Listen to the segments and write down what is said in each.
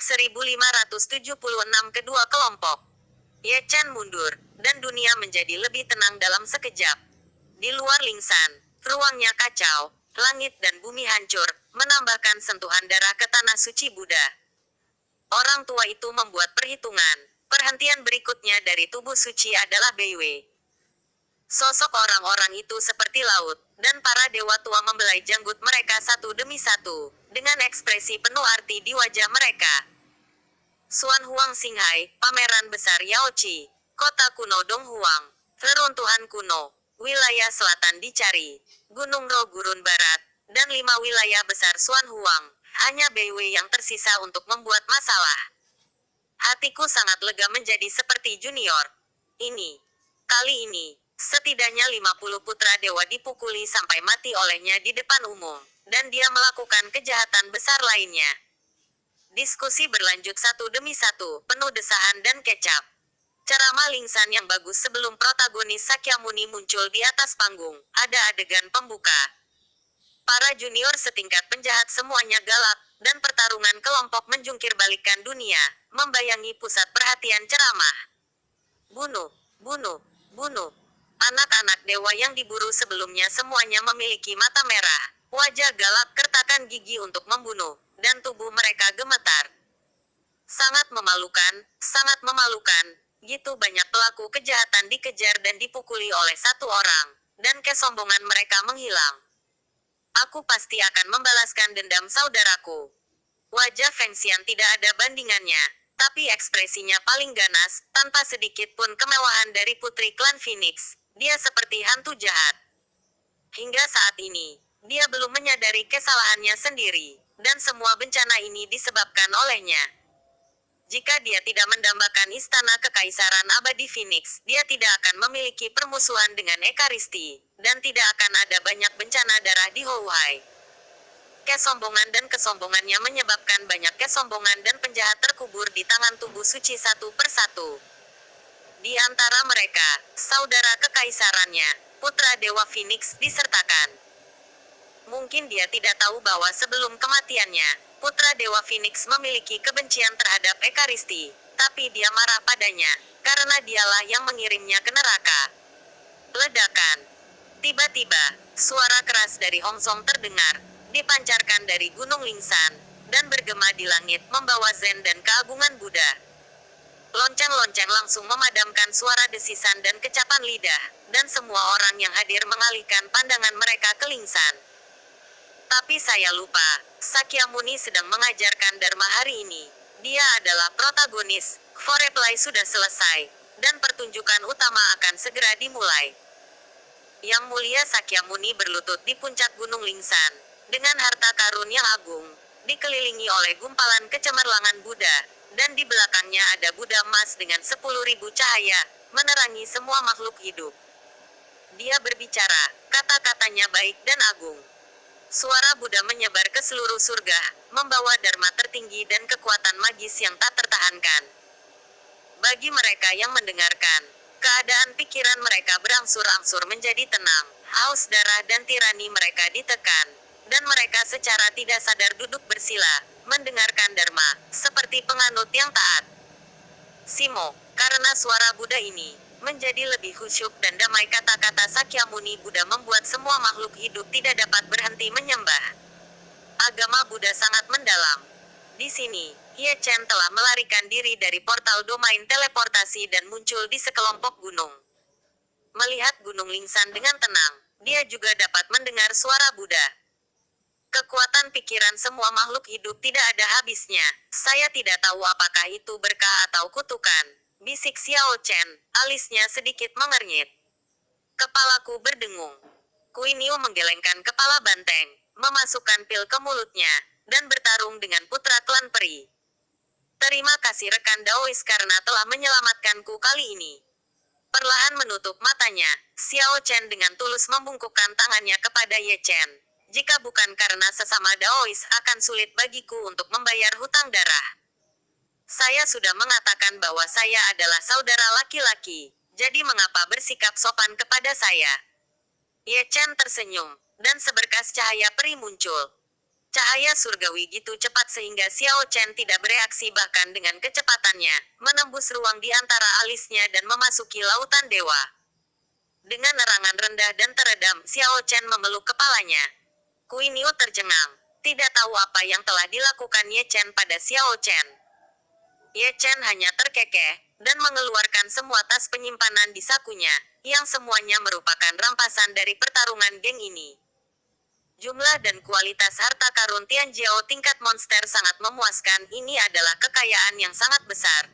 1576 kedua kelompok. Ye Chen mundur, dan dunia menjadi lebih tenang dalam sekejap. Di luar Lingsan, ruangnya kacau, langit dan bumi hancur, menambahkan sentuhan darah ke tanah suci Buddha. Orang tua itu membuat perhitungan. Perhentian berikutnya dari tubuh suci adalah Beiwei. Sosok orang-orang itu seperti laut, dan para dewa tua membelai janggut mereka satu demi satu, dengan ekspresi penuh arti di wajah mereka. Suan Huang Xinghai, pameran besar Yaoqi, kota kuno Dong Huang, reruntuhan kuno, wilayah selatan dicari, Gunung Ro gurun barat, dan 5 wilayah besar Suan Huang, hanya Beiwei yang tersisa untuk membuat masalah. Hatiku sangat lega menjadi seperti junior. Kali ini, setidaknya 50 putra dewa dipukuli sampai mati olehnya di depan umum, dan dia melakukan kejahatan besar lainnya. Diskusi berlanjut satu demi satu, penuh desahan dan kecap. Ceramah Lingsan yang bagus sebelum protagonis Sakyamuni muncul di atas panggung, ada adegan pembuka. Para junior setingkat penjahat semuanya galak, dan pertarungan kelompok menjungkir balikan dunia, membayangi pusat perhatian ceramah. Bunuh, bunuh, bunuh. Anak-anak dewa yang diburu sebelumnya semuanya memiliki mata merah, wajah galak kertakan gigi untuk membunuh, dan tubuh mereka gemetar. Sangat memalukan, gitu banyak pelaku kejahatan dikejar dan dipukuli oleh satu orang, dan kesombongan mereka menghilang. Aku pasti akan membalaskan dendam saudaraku. Wajah Feng Xian tidak ada bandingannya, tapi ekspresinya paling ganas, tanpa sedikit pun kemewahan dari putri klan Phoenix. Dia seperti hantu jahat. Hingga saat ini, dia belum menyadari kesalahannya sendiri, dan semua bencana ini disebabkan olehnya. Jika dia tidak mendambakan istana kekaisaran abadi Phoenix, dia tidak akan memiliki permusuhan dengan Ekaristi, dan tidak akan ada banyak bencana darah di Houhai. Kesombongan dan kesombongannya menyebabkan banyak kesombongan dan penjahat terkubur di tangan tubuh suci satu persatu. Di antara mereka, saudara kekaisarannya, putra Dewa Phoenix disertakan. Mungkin dia tidak tahu bahwa sebelum kematiannya, putra Dewa Phoenix memiliki kebencian terhadap Ekaristi, tapi dia marah padanya, karena dialah yang mengirimnya ke neraka. Ledakan. Tiba-tiba, suara keras dari Hong Song terdengar, dipancarkan dari Gunung Lingsan, dan bergema di langit membawa Zen dan keagungan Buddha. Lonceng-lonceng langsung memadamkan suara desisan dan kecapan lidah, dan semua orang yang hadir mengalihkan pandangan mereka ke Lingsan. Tapi saya lupa, Sakyamuni sedang mengajarkan Dharma hari ini. Dia adalah protagonis, foreplay sudah selesai, dan pertunjukan utama akan segera dimulai. Yang mulia Sakyamuni berlutut di puncak Gunung Lingsan, dengan harta karun yang agung, dikelilingi oleh gumpalan kecemerlangan Buddha, dan di belakangnya ada Buddha emas dengan 10.000 cahaya, menerangi semua makhluk hidup. Dia berbicara, kata-katanya baik dan agung. Suara Buddha menyebar ke seluruh surga, membawa dharma tertinggi dan kekuatan magis yang tak tertahankan. Bagi mereka yang mendengarkan, keadaan pikiran mereka berangsur-angsur menjadi tenang, haus darah dan tirani mereka ditekan, dan mereka secara tidak sadar duduk bersila, mendengarkan dharma, seperti penganut yang taat. Simo, karena suara Buddha ini menjadi lebih khusyuk dan damai, kata-kata Sakyamuni Buddha membuat semua makhluk hidup tidak dapat berhenti menyembah. Agama Buddha sangat mendalam. Di sini, Ye Chen telah melarikan diri dari portal domain teleportasi dan muncul di sekelompok gunung. Melihat Gunung Lingsan dengan tenang, dia juga dapat mendengar suara Buddha. Kekuatan pikiran semua makhluk hidup tidak ada habisnya. Saya tidak tahu apakah itu berkah atau kutukan, bisik Xiao Chen, alisnya sedikit mengernyit. Kepalaku berdengung. Kuiniu menggelengkan kepala banteng, memasukkan pil ke mulutnya, dan bertarung dengan putra klan peri. Terima kasih rekan Daois karena telah menyelamatkanku kali ini. Perlahan menutup matanya, Xiao Chen dengan tulus membungkukkan tangannya kepada Ye Chen. Jika bukan karena sesama Daois, akan sulit bagiku untuk membayar hutang darah. Saya sudah mengatakan bahwa saya adalah saudara laki-laki, jadi mengapa bersikap sopan kepada saya? Ye Chen tersenyum, dan seberkas cahaya peri muncul. Cahaya surgawi gitu cepat sehingga Xiao Chen tidak bereaksi bahkan dengan kecepatannya, menembus ruang di antara alisnya dan memasuki lautan dewa. Dengan erangan rendah dan teredam, Xiao Chen memeluk kepalanya. Kui Niu tercengang. Tidak tahu apa yang telah dilakukan Ye Chen pada Xiao Chen. Ye Chen hanya terkekeh, dan mengeluarkan semua tas penyimpanan di sakunya, yang semuanya merupakan rampasan dari pertarungan geng ini. Jumlah dan kualitas harta karun Tianjiao tingkat monster sangat memuaskan, ini adalah kekayaan yang sangat besar.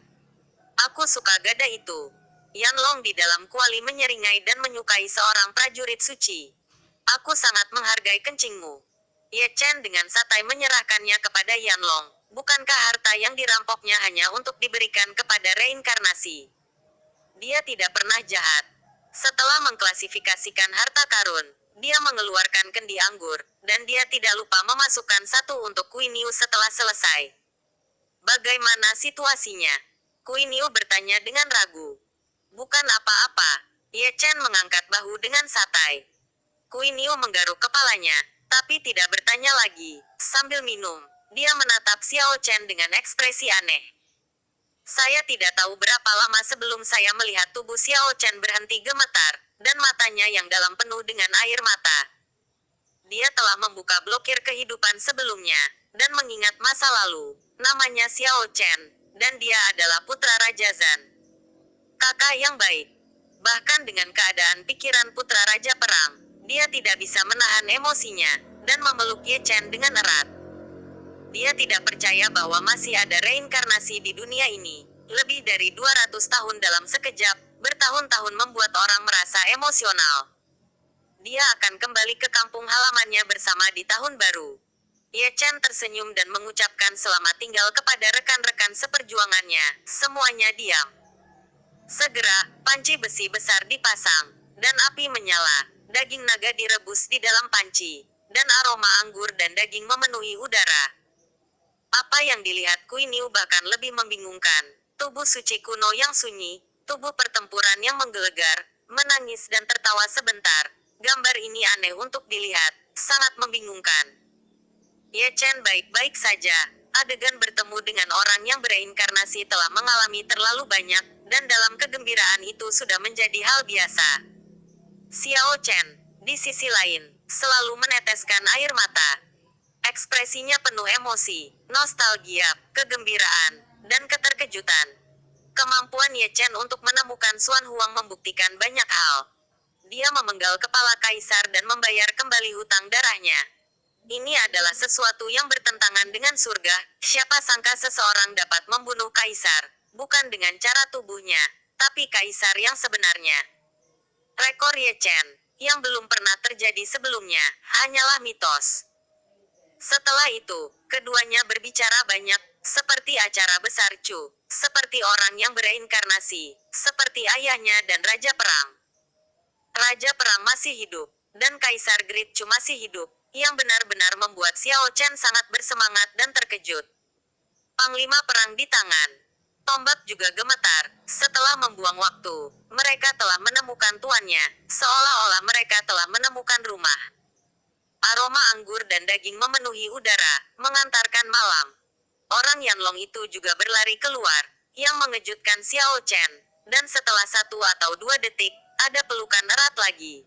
Aku suka gada itu. Yan Long di dalam kuali menyeringai dan menyukai seorang prajurit suci. Aku sangat menghargai kencingmu. Ye Chen dengan santai menyerahkannya kepada Yan Long. Bukankah harta yang dirampoknya hanya untuk diberikan kepada reinkarnasi? Dia tidak pernah jahat. Setelah mengklasifikasikan harta karun, dia mengeluarkan kendi anggur, dan dia tidak lupa memasukkan satu untuk Kui Niu setelah selesai. Bagaimana situasinya? Kui Niu bertanya dengan ragu. Bukan apa-apa. Ye Chen mengangkat bahu dengan santai. Kui Niu menggaruk kepalanya, tapi tidak bertanya lagi. Sambil minum, dia menatap Xiao Chen dengan ekspresi aneh. Saya tidak tahu berapa lama sebelum saya melihat tubuh Xiao Chen berhenti gemetar, dan matanya yang dalam penuh dengan air mata. Dia telah membuka blokir kehidupan sebelumnya, dan mengingat masa lalu. Namanya Xiao Chen, dan dia adalah putra Raja Zan. Kakak yang baik. Bahkan dengan keadaan pikiran putra Raja Perang, dia tidak bisa menahan emosinya, dan memeluk Ye Chen dengan erat. Dia tidak percaya bahwa masih ada reinkarnasi di dunia ini. Lebih dari 200 tahun dalam sekejap, bertahun-tahun membuat orang merasa emosional. Dia akan kembali ke kampung halamannya bersama di tahun baru. Ye Chen tersenyum dan mengucapkan selamat tinggal kepada rekan-rekan seperjuangannya. Semuanya diam. Segera, panci besi besar dipasang, dan api menyala. Daging naga direbus di dalam panci, dan aroma anggur dan daging memenuhi udara. Apa yang dilihat Kui Niu bahkan lebih membingungkan. Tubuh suci kuno yang sunyi, tubuh pertempuran yang menggelegar, menangis dan tertawa sebentar. Gambar ini aneh untuk dilihat, sangat membingungkan. Ye Chen baik-baik saja. Adegan bertemu dengan orang yang bereinkarnasi telah mengalami terlalu banyak, dan dalam kegembiraan itu sudah menjadi hal biasa. Xiao Chen, di sisi lain, selalu meneteskan air mata. Ekspresinya penuh emosi, nostalgia, kegembiraan, dan keterkejutan. Kemampuan Ye Chen untuk menemukan Xuan Huang membuktikan banyak hal. Dia memenggal kepala kaisar dan membayar kembali hutang darahnya. Ini adalah sesuatu yang bertentangan dengan surga. Siapa sangka seseorang dapat membunuh kaisar, bukan dengan cara tubuhnya, tapi kaisar yang sebenarnya. Rekor Ye Chen, yang belum pernah terjadi sebelumnya, hanyalah mitos. Setelah itu, keduanya berbicara banyak, seperti acara besar Chu, seperti orang yang bereinkarnasi, seperti ayahnya dan Raja Perang. Raja Perang masih hidup, dan Kaisar Great Chu masih hidup, yang benar-benar membuat Xiao Chen sangat bersemangat dan terkejut. Panglima perang di tangan. Tombak juga gemetar. Setelah membuang waktu, mereka telah menemukan tuannya, seolah-olah mereka telah menemukan rumah. Aroma anggur dan daging memenuhi udara, mengantarkan malam. Orang Yanlong itu juga berlari keluar, yang mengejutkan Xiao Chen, dan setelah 1 atau 2 detik, ada pelukan erat lagi.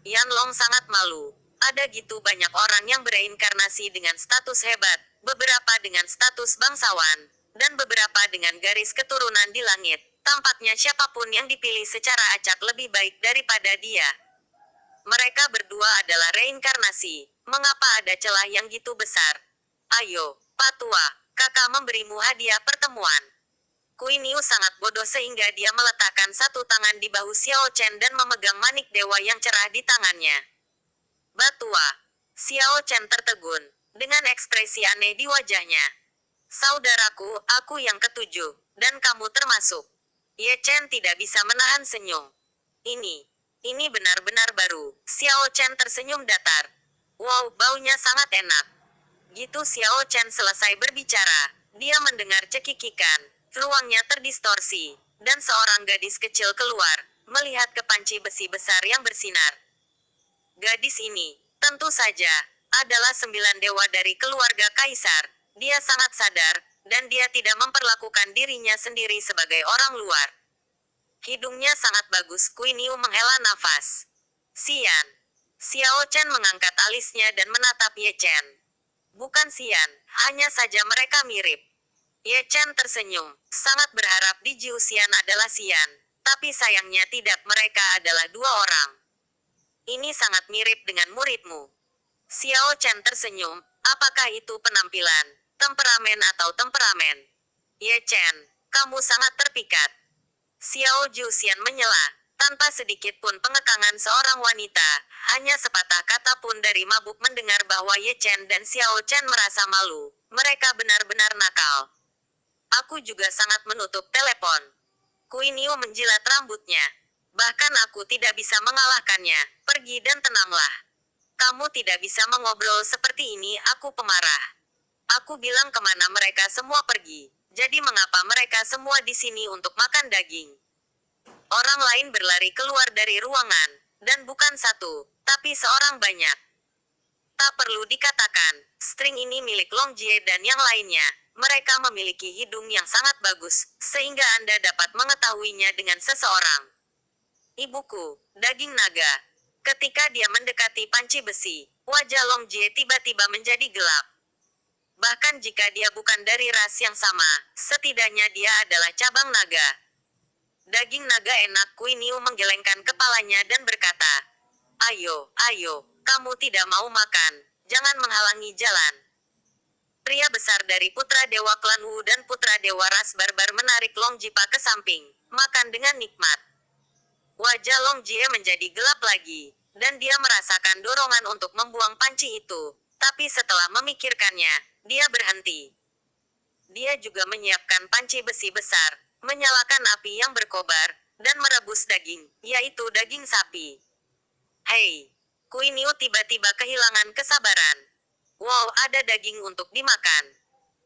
Yanlong sangat malu. Ada gitu banyak orang yang bereinkarnasi dengan status hebat, beberapa dengan status bangsawan, dan beberapa dengan garis keturunan di langit. Tampaknya siapapun yang dipilih secara acak lebih baik daripada dia. Mereka berdua adalah reinkarnasi. Mengapa ada celah yang gitu besar? Ayo, Patua, kakak memberimu hadiah pertemuan. Kui Niu sangat bodoh sehingga dia meletakkan satu tangan di bahu Xiao Chen dan memegang manik dewa yang cerah di tangannya. Batua. Xiao Chen tertegun, dengan ekspresi aneh di wajahnya. Saudaraku, aku yang ketujuh, dan kamu termasuk. Ye Chen tidak bisa menahan senyum. Ini benar-benar baru. Xiao Chen tersenyum datar. Wow, baunya sangat enak. Gitu Xiao Chen selesai berbicara, dia mendengar cekikikan, ruangnya terdistorsi, dan seorang gadis kecil keluar, melihat ke panci besi besar yang bersinar. Gadis ini, tentu saja, adalah 9 dewa dari keluarga kaisar. Dia sangat sadar, dan dia tidak memperlakukan dirinya sendiri sebagai orang luar. Hidungnya sangat bagus. Queen Yu menghela nafas. Xian. Xiao Chen mengangkat alisnya dan menatap Ye Chen. Bukan Xian, hanya saja mereka mirip. Ye Chen tersenyum, sangat berharap di Jiu Xian adalah Xian. Tapi sayangnya tidak, mereka adalah dua orang. Ini sangat mirip dengan muridmu. Xiao Chen tersenyum, apakah itu penampilan, temperamen atau temperamen? Ye Chen, kamu sangat terpikat. Xiao Juxian menyela, tanpa sedikit pun pengekangan seorang wanita, hanya sepatah kata pun dari mabuk mendengar bahwa Ye Chen dan Xiao Chen merasa malu. Mereka benar-benar nakal. Aku juga sangat menutup telepon. Queen Yu menjilat rambutnya. Bahkan aku tidak bisa mengalahkannya. Pergi dan tenanglah. Kamu tidak bisa mengobrol seperti ini, aku pemarah. Aku bilang kemana mereka semua pergi. Jadi mengapa mereka semua di sini untuk makan daging? Orang lain berlari keluar dari ruangan, dan bukan satu, tapi seorang banyak. Tak perlu dikatakan, string ini milik Long Jie dan yang lainnya. Mereka memiliki hidung yang sangat bagus, sehingga Anda dapat mengetahuinya dengan seseorang. Ibuku, daging naga. Ketika dia mendekati panci besi, wajah Long Jie tiba-tiba menjadi gelap. Bahkan jika dia bukan dari ras yang sama, setidaknya dia adalah cabang naga. Daging naga enak. Queen Yu menggelengkan kepalanya dan berkata, Ayo, ayo, kamu tidak mau makan, jangan menghalangi jalan. Pria besar dari Putra Dewa Klan Wu dan Putra Dewa Ras Barbar menarik Long Jipa ke samping, makan dengan nikmat. Wajah Long Jie menjadi gelap lagi, dan dia merasakan dorongan untuk membuang panci itu. Tapi setelah memikirkannya, dia berhenti. Dia juga menyiapkan panci besi besar, menyalakan api yang berkobar, dan merebus daging, yaitu daging sapi. Hei! Queen Yu tiba-tiba kehilangan kesabaran. Wow, ada daging untuk dimakan.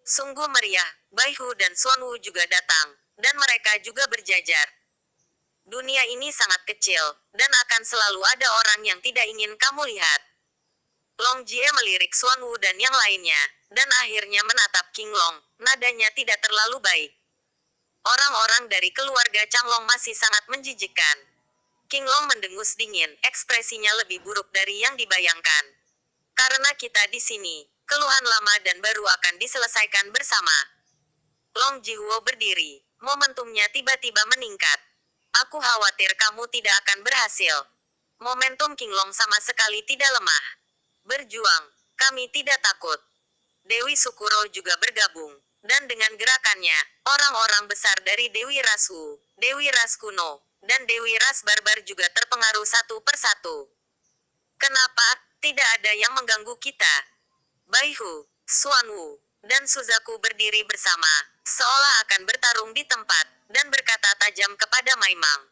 Sungguh meriah. Bai Hu dan Xuan Wu juga datang, dan mereka juga berjajar. Dunia ini sangat kecil, dan akan selalu ada orang yang tidak ingin kamu lihat. Long Jie melirik Xuan Wu dan yang lainnya, dan akhirnya menatap King Long. Nadanya tidak terlalu baik. Orang-orang dari keluarga Changlong masih sangat menjijikkan. King Long mendengus dingin, ekspresinya lebih buruk dari yang dibayangkan. Karena kita di sini, keluhan lama dan baru akan diselesaikan bersama. Long Jihuo berdiri, momentumnya tiba-tiba meningkat. Aku khawatir kamu tidak akan berhasil. Momentum King Long sama sekali tidak lemah. Berjuang, kami tidak takut. Dewi Sukuro juga bergabung, dan dengan gerakannya, orang-orang besar dari Dewi Ras Wu, Dewi Ras Kuno, dan Dewi Ras Barbar juga terpengaruh satu persatu. Kenapa tidak ada yang mengganggu kita? Bai Hu, Xuan Wu, dan Suzaku berdiri bersama, seolah akan bertarung di tempat, dan berkata tajam kepada Maimang.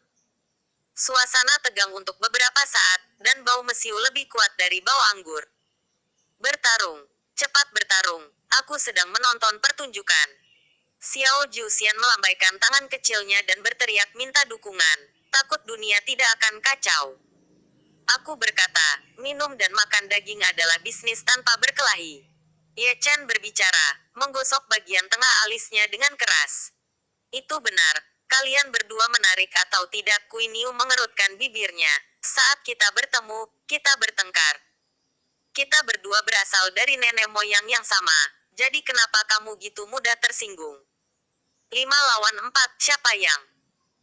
Suasana tegang untuk beberapa saat, dan bau mesiu lebih kuat dari bau anggur. Bertarung, cepat bertarung, aku sedang menonton pertunjukan. Xiao Juxian melambaikan tangan kecilnya dan berteriak minta dukungan, takut dunia tidak akan kacau. Aku berkata, minum dan makan daging adalah bisnis tanpa berkelahi. Ye Chen berbicara, menggosok bagian tengah alisnya dengan keras. Itu benar, kalian berdua menarik atau tidak? Queen Yu mengerutkan bibirnya. Saat kita bertemu, kita bertengkar. Kita berdua berasal dari nenek moyang yang sama, jadi kenapa kamu gitu mudah tersinggung? 5 lawan 4, siapa yang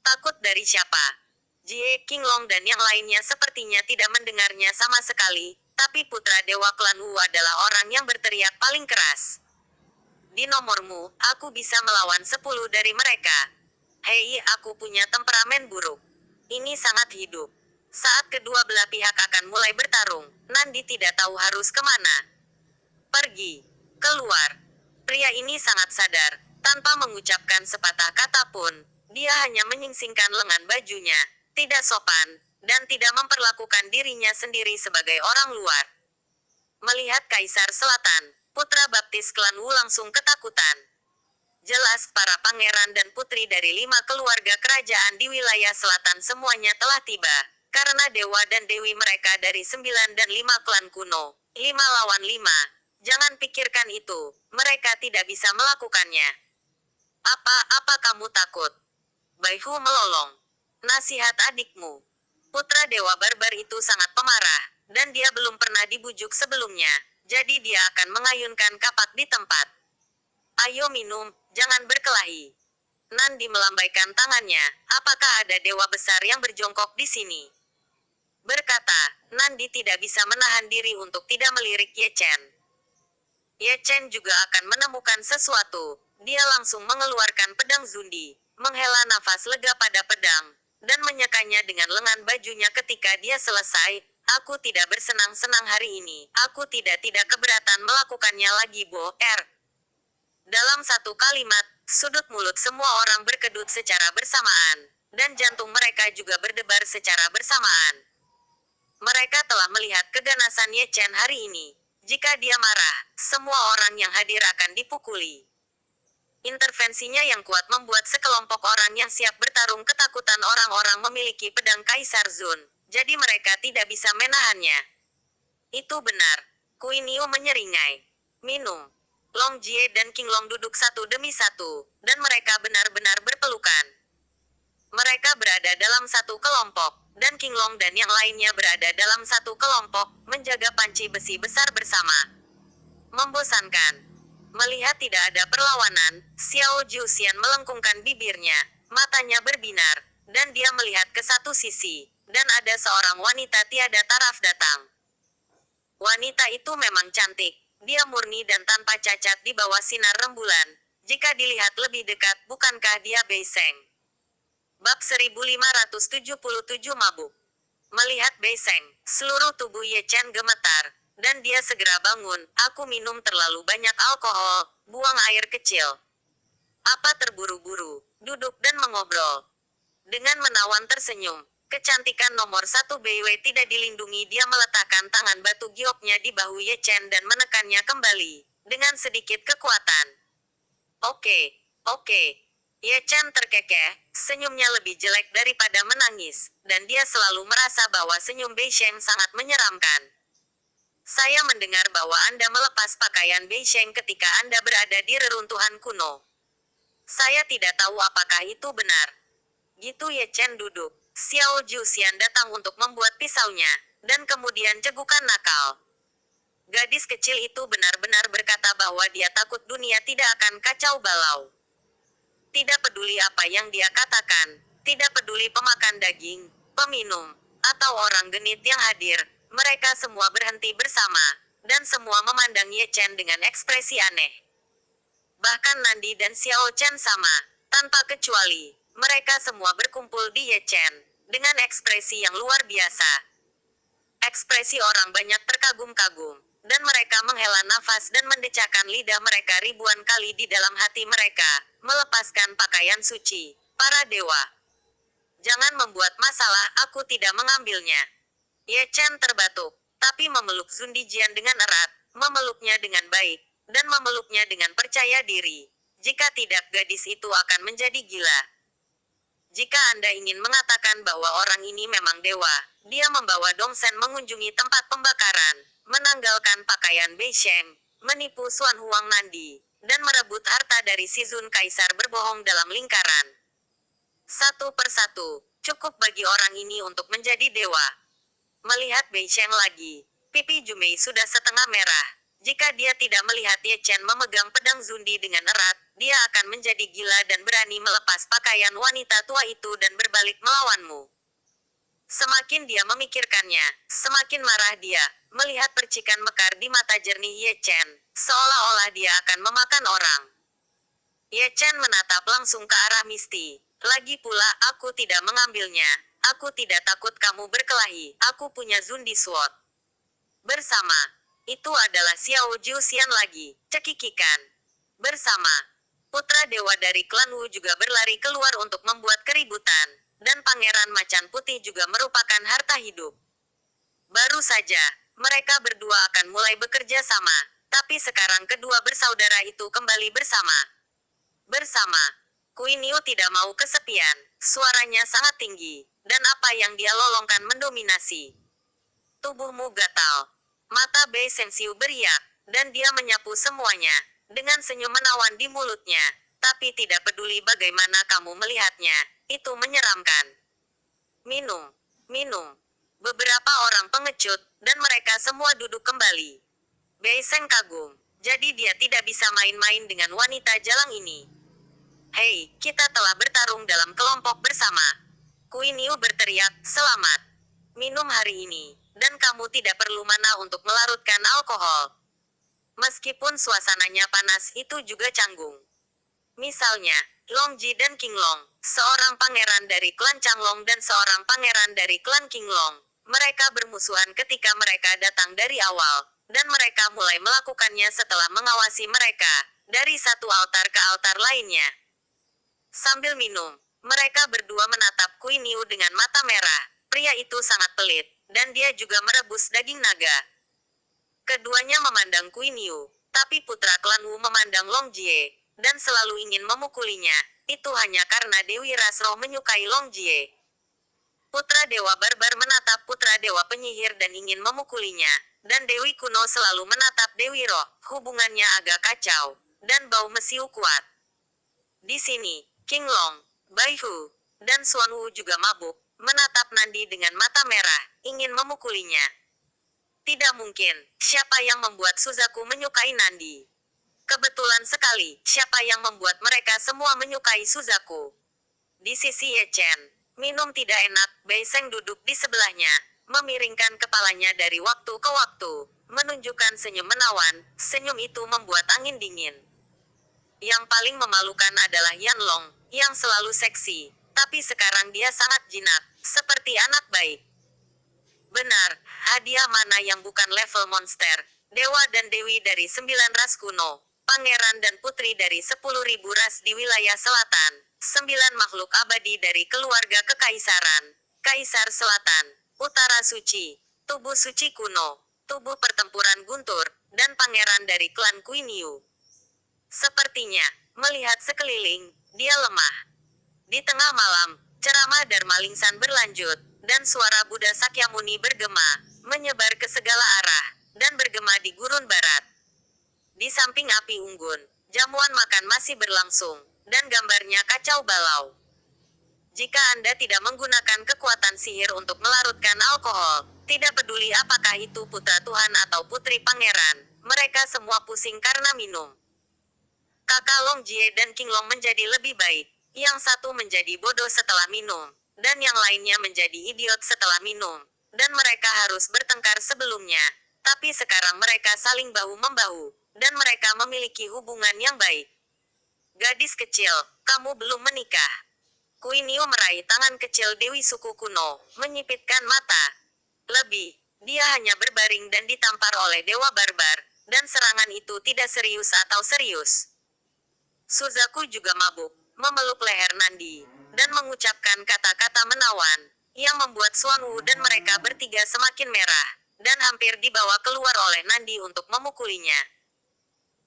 takut dari siapa? Jie, King Long dan yang lainnya sepertinya tidak mendengarnya sama sekali, tapi Putra Dewa Klan Wu adalah orang yang berteriak paling keras. Di nomormu, aku bisa melawan 10 dari mereka. Hei, aku punya temperamen buruk. Ini sangat hidup. Saat kedua belah pihak akan mulai bertarung, Nandi tidak tahu harus kemana. Pergi. Keluar. Pria ini sangat sadar, tanpa mengucapkan sepatah kata pun, dia hanya menyingsingkan lengan bajunya. Tidak sopan, dan tidak memperlakukan dirinya sendiri sebagai orang luar. Melihat Kaisar Selatan, putra baptis klan Wu langsung ketakutan. Jelas para pangeran dan putri dari 5 keluarga kerajaan di wilayah selatan semuanya telah tiba, karena dewa dan dewi mereka dari 9 dan 5 klan kuno, 5 lawan 5. Jangan pikirkan itu, mereka tidak bisa melakukannya. Apa kamu takut? Baihu melolong. Nasihat adikmu. Putra Dewa Barbar itu sangat pemarah, dan dia belum pernah dibujuk sebelumnya, jadi dia akan mengayunkan kapak di tempat. Ayo minum, jangan berkelahi. Nandi melambaikan tangannya, apakah ada dewa besar yang berjongkok di sini? Berkata, Nandi tidak bisa menahan diri untuk tidak melirik Ye Chen. Ye Chen juga akan menemukan sesuatu. Dia langsung mengeluarkan pedang Zundi, menghela nafas lega pada pedang, dan menyekanya dengan lengan bajunya ketika dia selesai. Aku tidak bersenang-senang hari ini. Aku tidak keberatan melakukannya lagi, Bo. Dalam satu kalimat, sudut mulut semua orang berkedut secara bersamaan, dan jantung mereka juga berdebar secara bersamaan. Mereka telah melihat keganasan Ye Chen hari ini. Jika dia marah, semua orang yang hadir akan dipukuli. Intervensinya yang kuat membuat sekelompok orang yang siap bertarung ketakutan orang-orang memiliki pedang Kaisar Zun, jadi mereka tidak bisa menahannya. Itu benar. Queen Yu menyeringai. Minum. Long Jie dan King Long duduk satu demi satu, dan mereka benar-benar berpelukan. Mereka berada dalam satu kelompok, dan King Long dan yang lainnya berada dalam satu kelompok, menjaga panci besi besar bersama. Membosankan. Melihat tidak ada perlawanan, Xiao Juxian melengkungkan bibirnya, matanya berbinar, dan dia melihat ke satu sisi, dan ada seorang wanita tiada taraf datang. Wanita itu memang cantik, dia murni dan tanpa cacat di bawah sinar rembulan. Jika dilihat lebih dekat, bukankah dia Bei Sheng? Bab 1577 Mabuk. Melihat Bei Sheng, seluruh tubuh Ye Chen gemetar, dan dia segera bangun. Aku minum terlalu banyak alkohol, buang air kecil. Apa terburu-buru, duduk dan mengobrol. Dengan menawan tersenyum, kecantikan nomor 1 Beiwei tidak dilindungi. Dia meletakkan tangan batu gioknya di bahu Ye Chen dan menekannya kembali, dengan sedikit kekuatan. Oke. Ye Chen terkekeh, senyumnya lebih jelek daripada menangis, dan dia selalu merasa bahwa senyum Bei Sheng sangat menyeramkan. Saya mendengar bahwa Anda melepas pakaian Bei Sheng ketika Anda berada di reruntuhan kuno. Saya tidak tahu apakah itu benar. Gitu Ye Chen duduk. Xiao Juxian datang untuk membuat pisaunya, dan kemudian cegukan nakal. Gadis kecil itu benar-benar berkata bahwa dia takut dunia tidak akan kacau balau. Tidak peduli apa yang dia katakan, tidak peduli pemakan daging, peminum, atau orang genit yang hadir, mereka semua berhenti bersama, dan semua memandang Ye Chen dengan ekspresi aneh. Bahkan Nandi dan Xiao Chen sama, tanpa kecuali, mereka semua berkumpul di Ye Chen, dengan ekspresi yang luar biasa. Ekspresi orang banyak terkagum-kagum, dan mereka menghela nafas dan mendecakkan lidah mereka ribuan kali di dalam hati mereka, melepaskan pakaian suci, para dewa. Jangan membuat masalah, aku tidak mengambilnya. Ye Chen terbatuk, tapi memeluk Zundi Jian dengan erat, memeluknya dengan baik, dan memeluknya dengan percaya diri. Jika tidak, gadis itu akan menjadi gila. Jika Anda ingin mengatakan bahwa orang ini memang dewa, dia membawa Dongsen mengunjungi tempat pembakaran, menanggalkan pakaian Bei Sheng, menipu Xuan Huang Nandi, dan merebut harta dari si Zun Kaisar berbohong dalam lingkaran. Satu persatu, cukup bagi orang ini untuk menjadi dewa. Melihat Bei Sheng lagi, pipi Jumei sudah setengah merah. Jika dia tidak melihat Ye Chen memegang pedang Zundi dengan erat, dia akan menjadi gila dan berani melepas pakaian wanita tua itu dan berbalik melawanmu. Semakin dia memikirkannya, semakin marah dia, melihat percikan mekar di mata jernih Ye Chen, seolah-olah dia akan memakan orang. Ye Chen menatap langsung ke arah Misty. Lagi pula, aku tidak mengambilnya. Aku tidak takut kamu berkelahi, aku punya Zundi Sword. Bersama. Itu adalah Xiao Juxian lagi, cekikikan. Bersama. Putra dewa dari klan Wu juga berlari keluar untuk membuat keributan, dan Pangeran Macan Putih juga merupakan harta hidup. Baru saja, mereka berdua akan mulai bekerja sama, tapi sekarang kedua bersaudara itu kembali bersama. Bersama. Queen Yu tidak mau kesepian, suaranya sangat tinggi, dan apa yang dia lolongkan mendominasi. Tubuhmu gatal. Mata Bei Sensiu beriak, dan dia menyapu semuanya, dengan senyum menawan di mulutnya. Tapi tidak peduli bagaimana kamu melihatnya, itu menyeramkan. Minum, minum. Beberapa orang pengecut, dan mereka semua duduk kembali. Bei Seng kagum, jadi dia tidak bisa main-main dengan wanita jalang ini. Hei, kita telah bertarung dalam kelompok bersama. Kuin Yu berteriak, selamat. Minum hari ini, dan kamu tidak perlu mana untuk melarutkan alkohol. Meskipun suasananya panas, itu juga canggung. Misalnya, Long Ji dan King Long, seorang pangeran dari klan Changlong dan seorang pangeran dari klan King Long. Mereka bermusuhan ketika mereka datang dari awal, dan mereka mulai melakukannya setelah mengawasi mereka, dari satu altar ke altar lainnya. Sambil minum, mereka berdua menatap Kuin Yu dengan mata merah. Pria itu sangat pelit, dan dia juga merebus daging naga. Keduanya memandang Kuin Yu, tapi putra klan Wu memandang Long Jie, dan selalu ingin memukulinya. Itu hanya karena Dewi Rasro menyukai Long Jie. Putra Dewa Barbar menatap Putra Dewa Penyihir dan ingin memukulinya, dan Dewi Kuno selalu menatap Dewi Roh. Hubungannya agak kacau, dan bau mesiu kuat. Di sini, King Long, Bai Hu, dan Xuan Wu juga mabuk, menatap Nandi dengan mata merah, ingin memukulinya. Tidak mungkin, siapa yang membuat Suzaku menyukai Nandi? Kebetulan sekali, siapa yang membuat mereka semua menyukai Suzaku? Di sisi Ye Chen, minum tidak enak, Bei Seng duduk di sebelahnya, memiringkan kepalanya dari waktu ke waktu, menunjukkan senyum menawan. Senyum itu membuat angin dingin. Yang paling memalukan adalah Yan Long, yang selalu seksi, tapi sekarang dia sangat jinak, seperti anak baik. Benar, hadiah mana yang bukan level monster? Dewa dan Dewi dari 9 ras kuno, pangeran dan putri dari 10.000 ras di wilayah selatan, 9 makhluk abadi dari keluarga kekaisaran, Kaisar Selatan, Utara Suci, tubuh suci kuno, tubuh pertempuran guntur, dan pangeran dari klan Kuin Yu. Sepertinya, melihat sekeliling, dia lemah. Di tengah malam, ceramah Dharma Lingsan berlanjut, dan suara Buddha Sakyamuni bergema, menyebar ke segala arah, dan bergema di gurun barat. Di samping api unggun, jamuan makan masih berlangsung, dan gambarnya kacau balau. Jika Anda tidak menggunakan kekuatan sihir untuk melarutkan alkohol, tidak peduli apakah itu putra Tuhan atau putri pangeran, mereka semua pusing karena minum. Kakak Long Jie dan King Long menjadi lebih baik. Yang satu menjadi bodoh setelah minum, dan yang lainnya menjadi idiot setelah minum. Dan mereka harus bertengkar sebelumnya. Tapi sekarang mereka saling bahu-membahu, dan mereka memiliki hubungan yang baik. Gadis kecil, kamu belum menikah. Kuin Yu meraih tangan kecil Dewi suku kuno, menyipitkan mata. Lebih, dia hanya berbaring dan ditampar oleh Dewa Barbar, dan serangan itu tidak serius atau serius. Suzaku juga mabuk, memeluk leher Nandi, dan mengucapkan kata-kata menawan, yang membuat Xuan Wu dan mereka bertiga semakin merah, dan hampir dibawa keluar oleh Nandi untuk memukulinya.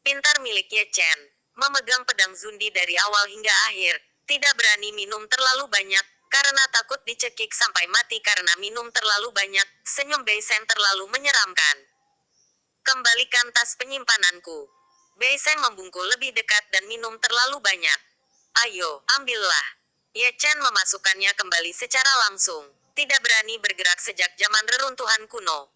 Pintar milik Ye Chen, memegang pedang Zundi dari awal hingga akhir, tidak berani minum terlalu banyak, karena takut dicekik sampai mati karena minum terlalu banyak. Senyum Bei Seng terlalu menyeramkan. Kembalikan tas penyimpananku. Bei Seng membungkuk lebih dekat dan minum terlalu banyak. Ayo, ambillah. Ye Chen memasukkannya kembali secara langsung, tidak berani bergerak sejak zaman reruntuhan kuno.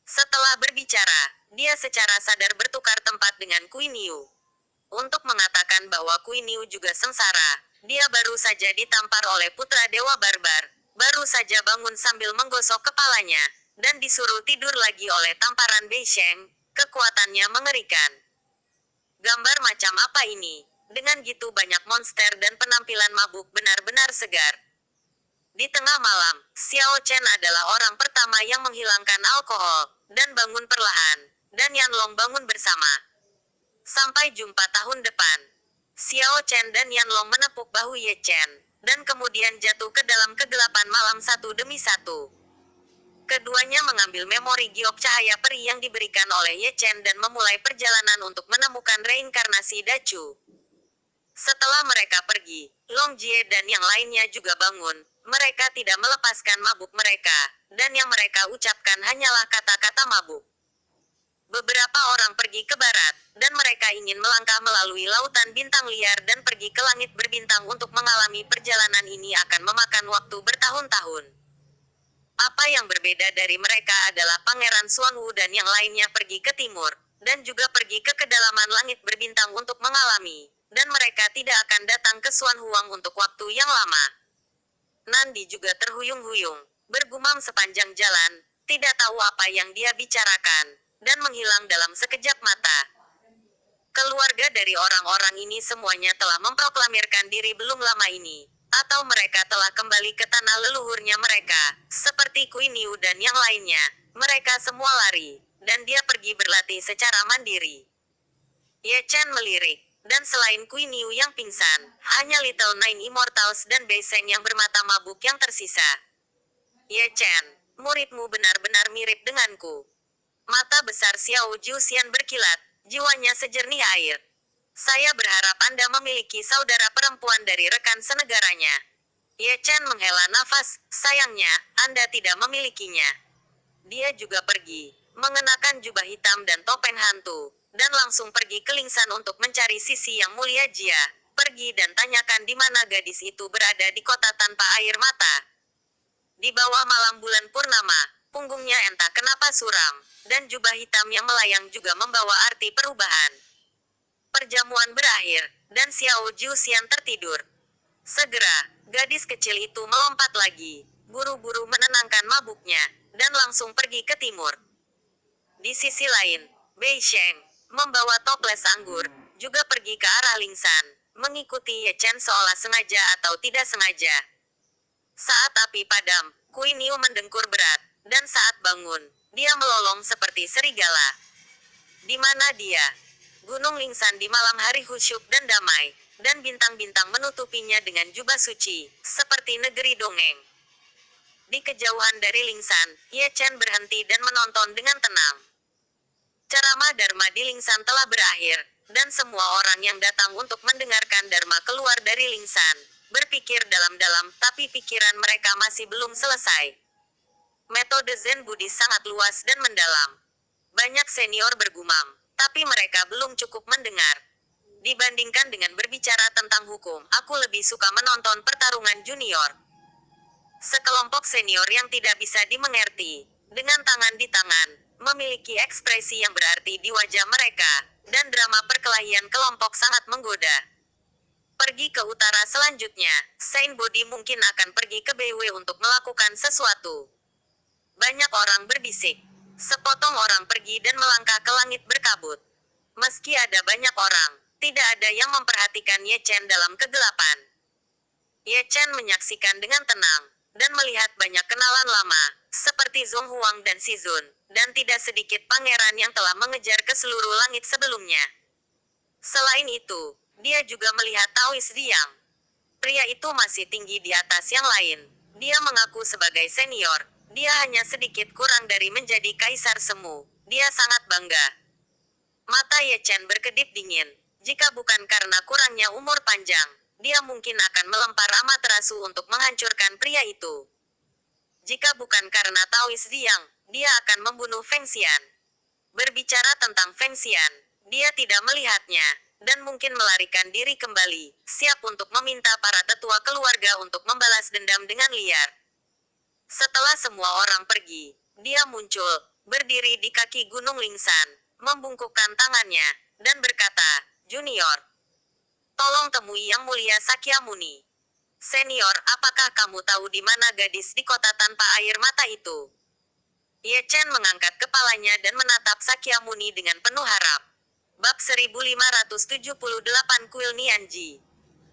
Setelah berbicara, dia secara sadar bertukar tempat dengan Kuin Yu. Untuk mengatakan bahwa Kuin Yu juga sengsara, dia baru saja ditampar oleh putra Dewa Barbar, baru saja bangun sambil menggosok kepalanya, dan disuruh tidur lagi oleh tamparan Bei Sheng. Kekuatannya mengerikan. Gambar macam apa ini? Dengan gitu banyak monster dan penampilan mabuk benar-benar segar. Di tengah malam, Xiao Chen adalah orang pertama yang menghilangkan alkohol, dan bangun perlahan, dan Yan Long bangun bersama. Sampai jumpa tahun depan. Xiao Chen dan Yan Long menepuk bahu Ye Chen, dan kemudian jatuh ke dalam kegelapan malam satu demi satu. Keduanya mengambil memori giok cahaya peri yang diberikan oleh Ye Chen dan memulai perjalanan untuk menemukan reinkarnasi Dacu. Setelah mereka pergi, Long Jie dan yang lainnya juga bangun. Mereka tidak melepaskan mabuk mereka, dan yang mereka ucapkan hanyalah kata-kata mabuk. Beberapa orang pergi ke barat, dan mereka ingin melangkah melalui lautan bintang liar dan pergi ke langit berbintang untuk mengalami perjalanan ini akan memakan waktu bertahun-tahun. Apa yang berbeda dari mereka adalah Pangeran Xuanwu dan yang lainnya pergi ke timur, dan juga pergi ke kedalaman langit berbintang untuk mengalami, dan mereka tidak akan datang ke Xuanhuang untuk waktu yang lama. Nandi juga terhuyung-huyung, bergumam sepanjang jalan, tidak tahu apa yang dia bicarakan, dan menghilang dalam sekejap mata. Keluarga dari orang-orang ini semuanya telah memproklamirkan diri belum lama ini, atau mereka telah kembali ke tanah leluhurnya mereka, seperti Kui Niu dan yang lainnya. Mereka semua lari, dan dia pergi berlatih secara mandiri. Ye Chen melirik, dan selain Kui Niu yang pingsan, hanya Little Nine Immortals dan Bei Seng yang bermata mabuk yang tersisa. Ye Chen, muridmu benar-benar mirip denganku. Mata besar Xiao Juxian berkilat, jiwanya sejernih air. Saya berharap Anda memiliki saudara perempuan dari rekan senegaranya. Ye Chen menghela nafas, sayangnya, Anda tidak memilikinya. Dia juga pergi, mengenakan jubah hitam dan topeng hantu, dan langsung pergi ke Lingsan untuk mencari sisi yang mulia Jia. Pergi dan tanyakan di mana gadis itu berada di kota tanpa air mata. Di bawah malam bulan purnama, punggungnya entah kenapa suram, dan jubah hitam yang melayang juga membawa arti perubahan. Perjamuan berakhir, dan Xiao Juxian tertidur. Segera, gadis kecil itu melompat lagi, buru-buru menenangkan mabuknya, dan langsung pergi ke timur. Di sisi lain, Bei Sheng, membawa toples anggur, juga pergi ke arah Lingsan, mengikuti Ye Chen seolah sengaja atau tidak sengaja. Saat api padam, Kui Niu mendengkur berat, dan saat bangun, dia melolong seperti serigala. Di mana dia? Gunung Lingsan di malam hari khusyuk dan damai, dan bintang-bintang menutupinya dengan jubah suci, seperti negeri dongeng. Di kejauhan dari Lingsan, Ye Chen berhenti dan menonton dengan tenang. Ceramah Dharma di Lingsan telah berakhir, dan semua orang yang datang untuk mendengarkan Dharma keluar dari Lingsan, berpikir dalam-dalam, tapi pikiran mereka masih belum selesai. Metode Zen Buddhis sangat luas dan mendalam. Banyak senior bergumam, tapi mereka belum cukup mendengar. Dibandingkan dengan berbicara tentang hukum, aku lebih suka menonton pertarungan junior. Sekelompok senior yang tidak bisa dimengerti, dengan tangan di tangan, memiliki ekspresi yang berarti di wajah mereka, dan drama perkelahian kelompok sangat menggoda. Pergi ke utara selanjutnya, Saint Body mungkin akan pergi ke Beiwei untuk melakukan sesuatu. Banyak orang berbisik. Sepotong orang pergi dan melangkah ke langit berkabut. Meski ada banyak orang, tidak ada yang memperhatikan Ye Chen dalam kegelapan. Ye Chen menyaksikan dengan tenang, dan melihat banyak kenalan lama, seperti Zhong Huang dan Si Zun, dan tidak sedikit pangeran yang telah mengejar ke seluruh langit sebelumnya. Selain itu, dia juga melihat Taois Diang. Pria itu masih tinggi di atas yang lain. Dia mengaku sebagai senior. Dia hanya sedikit kurang dari menjadi kaisar semu. Dia sangat bangga. Mata Ye Chen berkedip dingin. Jika bukan karena kurangnya umur panjang, dia mungkin akan melempar Amaterasu untuk menghancurkan pria itu. Jika bukan karena Taois Diang, dia akan membunuh Feng Xian. Berbicara tentang Feng Xian, dia tidak melihatnya, dan mungkin melarikan diri kembali, siap untuk meminta para tetua keluarga untuk membalas dendam dengan liar. Setelah semua orang pergi, dia muncul, berdiri di kaki Gunung Lingsan, membungkukkan tangannya, dan berkata, "Junior, tolong temui Yang Mulia Sakyamuni. Senior, apakah kamu tahu di mana gadis di kota tanpa air mata itu?" Ye Chen mengangkat kepalanya dan menatap Sakyamuni dengan penuh harap. Bab 1578 Kuil Nianji.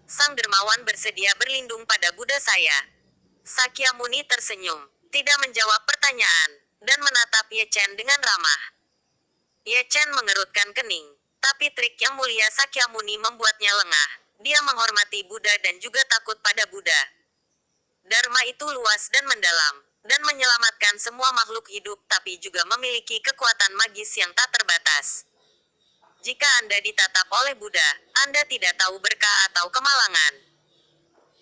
Sang dermawan bersedia berlindung pada Buddha saya. Sakyamuni tersenyum, tidak menjawab pertanyaan, dan menatap Ye Chen dengan ramah. Ye Chen mengerutkan kening, tapi trik Yang Mulia Sakyamuni membuatnya lengah. Dia menghormati Buddha dan juga takut pada Buddha. Dharma itu luas dan mendalam, dan menyelamatkan semua makhluk hidup tapi juga memiliki kekuatan magis yang tak terbatas. Jika Anda ditatap oleh Buddha, Anda tidak tahu berkah atau kemalangan.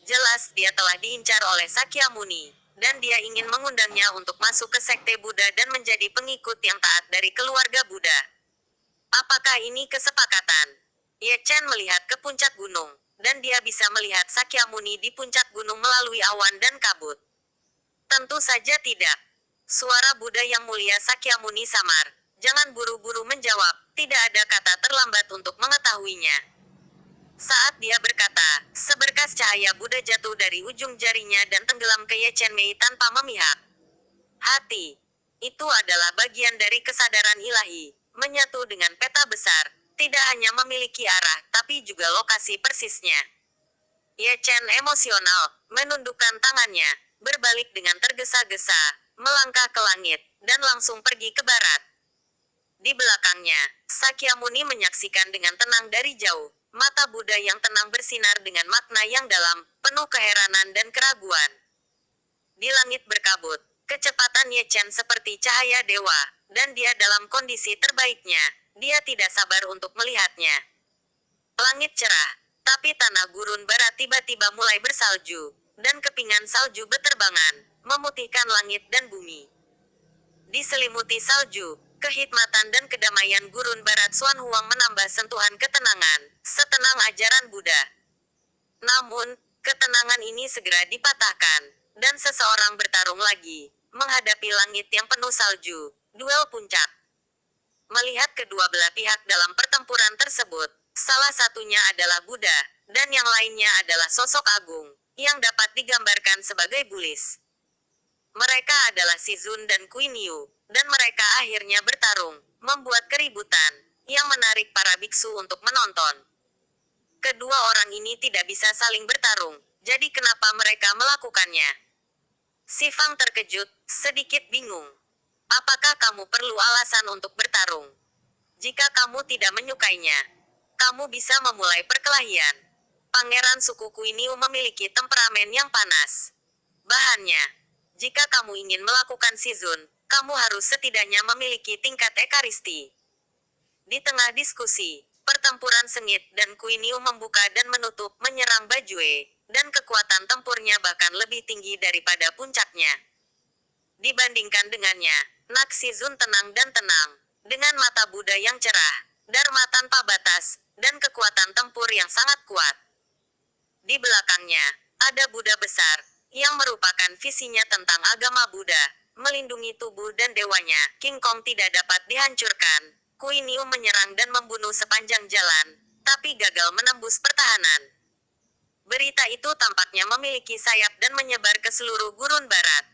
Jelas dia telah diincar oleh Sakyamuni, dan dia ingin mengundangnya untuk masuk ke sekte Buddha dan menjadi pengikut yang taat dari keluarga Buddha. Apakah ini kesepakatan? Ye Chen melihat ke puncak gunung, dan dia bisa melihat Sakyamuni di puncak gunung melalui awan dan kabut. Tentu saja tidak. Suara Buddha yang mulia Sakyamuni samar. Jangan buru-buru menjawab, tidak ada kata terlambat untuk mengetahuinya. Saat dia berkata, seberkas cahaya Buddha jatuh dari ujung jarinya dan tenggelam ke Ye Chen Mei tanpa memihak. Hati. Itu adalah bagian dari kesadaran ilahi, menyatu dengan peta besar, tidak hanya memiliki arah, tapi juga lokasi persisnya. Ye Chen emosional, menundukkan tangannya, berbalik dengan tergesa-gesa, melangkah ke langit, dan langsung pergi ke barat. Di belakangnya, Sakyamuni menyaksikan dengan tenang dari jauh, mata Buddha yang tenang bersinar dengan makna yang dalam, penuh keheranan dan keraguan. Di langit berkabut, kecepatan Ye Chen seperti cahaya dewa, dan dia dalam kondisi terbaiknya. Dia tidak sabar untuk melihatnya. Langit cerah, tapi tanah gurun barat tiba-tiba mulai bersalju, dan kepingan salju beterbangan, memutihkan langit dan bumi. Diselimuti salju, kehikmatan dan kedamaian gurun barat Xuan Huang menambah sentuhan ketenangan, setenang ajaran Buddha. Namun, ketenangan ini segera dipatahkan, dan seseorang bertarung lagi, menghadapi langit yang penuh salju, duel puncak. Melihat kedua belah pihak dalam pertempuran tersebut, salah satunya adalah Buddha, dan yang lainnya adalah sosok agung, yang dapat digambarkan sebagai Bulis. Mereka adalah Shizun dan Queen Yu, dan mereka akhirnya bertarung, membuat keributan, yang menarik para biksu untuk menonton. Kedua orang ini tidak bisa saling bertarung, jadi kenapa mereka melakukannya? Si Fang terkejut, sedikit bingung. Apakah kamu perlu alasan untuk bertarung? Jika kamu tidak menyukainya, kamu bisa memulai perkelahian. Pangeran suku Queen Yu memiliki temperamen yang panas. Bahannya, jika kamu ingin melakukan Shizun, kamu harus setidaknya memiliki tingkat ekaristi. Di tengah diskusi, pertempuran sengit dan Queen Yu membuka dan menutup menyerang Bajue, dan kekuatan tempurnya bahkan lebih tinggi daripada puncaknya. Dibandingkan dengannya, Nak Shizun tenang dan tenang, dengan mata Buddha yang cerah, dharma tanpa batas, dan kekuatan tempur yang sangat kuat. Di belakangnya, ada Buddha besar, yang merupakan visinya tentang agama Buddha, melindungi tubuh dan dewanya. King Kong tidak dapat dihancurkan. Queen Yu menyerang dan membunuh sepanjang jalan, tapi gagal menembus pertahanan. Berita itu tampaknya memiliki sayap dan menyebar ke seluruh gurun barat.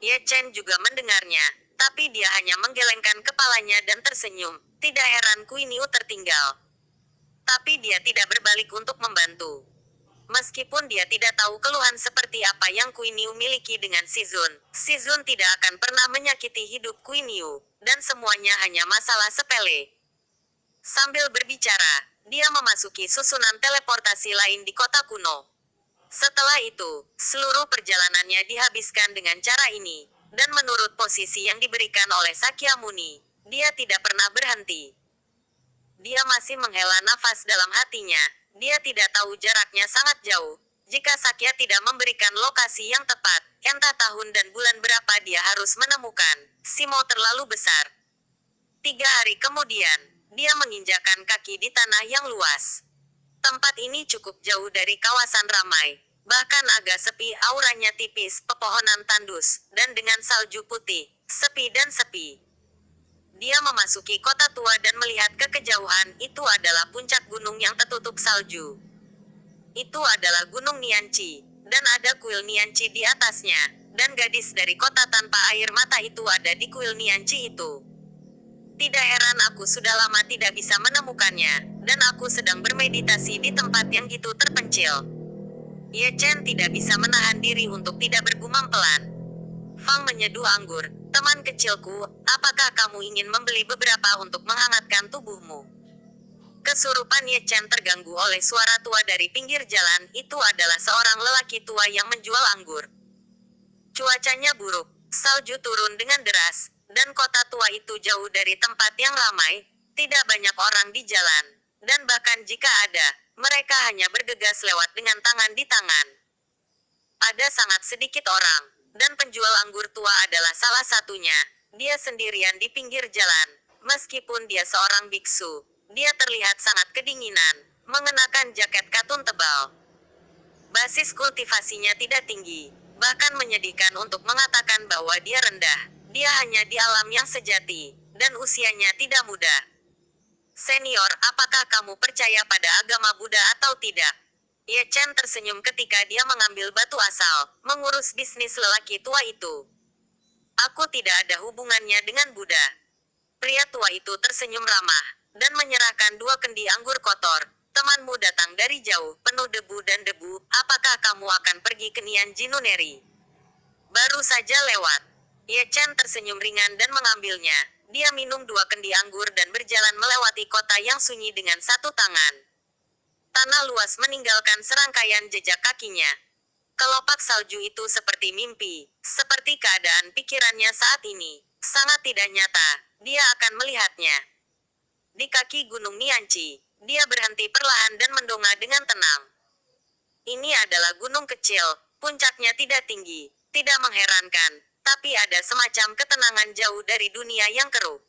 Ye Chen juga mendengarnya, tapi dia hanya menggelengkan kepalanya dan tersenyum. Tidak heran Queen Yu tertinggal. Tapi dia tidak berbalik untuk membantu. Meskipun dia tidak tahu keluhan seperti apa yang Queen Yu miliki dengan Shizun, Shizun tidak akan pernah menyakiti hidup Queen Yu, dan semuanya hanya masalah sepele. Sambil berbicara, dia memasuki susunan teleportasi lain di kota kuno. Setelah itu, seluruh perjalanannya dihabiskan dengan cara ini, dan menurut posisi yang diberikan oleh Sakyamuni, dia tidak pernah berhenti. Dia masih menghela nafas dalam hatinya. Dia tidak tahu jaraknya sangat jauh. Jika Sakya tidak memberikan lokasi yang tepat, entah tahun dan bulan berapa dia harus menemukan, Simo terlalu besar. 3 hari kemudian, dia menginjakan kaki di tanah yang luas. Tempat ini cukup jauh dari kawasan ramai. Bahkan agak sepi, auranya tipis, pepohonan tandus, dan dengan salju putih, sepi dan sepi. Dia memasuki kota tua dan melihat ke kejauhan, itu adalah puncak gunung yang tertutup salju. Itu adalah Gunung Nianchi, dan ada kuil Nianchi di atasnya, dan gadis dari kota tanpa air mata itu ada di kuil Nianchi itu. Tidak heran aku sudah lama tidak bisa menemukannya, dan aku sedang bermeditasi di tempat yang gitu terpencil. Ye Chen tidak bisa menahan diri untuk tidak bergumam pelan. Fang menyeduh anggur. Teman kecilku, apakah kamu ingin membeli beberapa untuk menghangatkan tubuhmu? Kesurupan Ye Chen terganggu oleh suara tua dari pinggir jalan. Itu adalah seorang lelaki tua yang menjual anggur. Cuacanya buruk, salju turun dengan deras, dan kota tua itu jauh dari tempat yang ramai. Tidak banyak orang di jalan, dan bahkan jika ada, mereka hanya bergegas lewat dengan tangan di tangan. Ada sangat sedikit orang. Dan penjual anggur tua adalah salah satunya. Dia sendirian di pinggir jalan. Meskipun dia seorang biksu, dia terlihat sangat kedinginan, mengenakan jaket katun tebal. Basis kultivasinya tidak tinggi, bahkan menyedihkan untuk mengatakan bahwa dia rendah. Dia hanya di alam yang sejati, dan usianya tidak muda. Senior, apakah kamu percaya pada agama Buddha atau tidak? Ye Chen tersenyum ketika dia mengambil batu asal, mengurus bisnis lelaki tua itu. Aku tidak ada hubungannya dengan Buddha. Pria tua itu tersenyum ramah, dan menyerahkan 2 kendi anggur kotor. Temanmu datang dari jauh, penuh debu dan debu, apakah kamu akan pergi ke Nian Jinuneri? Baru saja lewat. Ye Chen tersenyum ringan dan mengambilnya. Dia minum 2 kendi anggur dan berjalan melewati kota yang sunyi dengan satu tangan. Tanah luas meninggalkan serangkaian jejak kakinya. Kelopak salju itu seperti mimpi, seperti keadaan pikirannya saat ini. Sangat tidak nyata, dia akan melihatnya. Di kaki Gunung Nianchi, dia berhenti perlahan dan mendongak dengan tenang. Ini adalah gunung kecil, puncaknya tidak tinggi, tidak mengherankan, tapi ada semacam ketenangan jauh dari dunia yang keruh.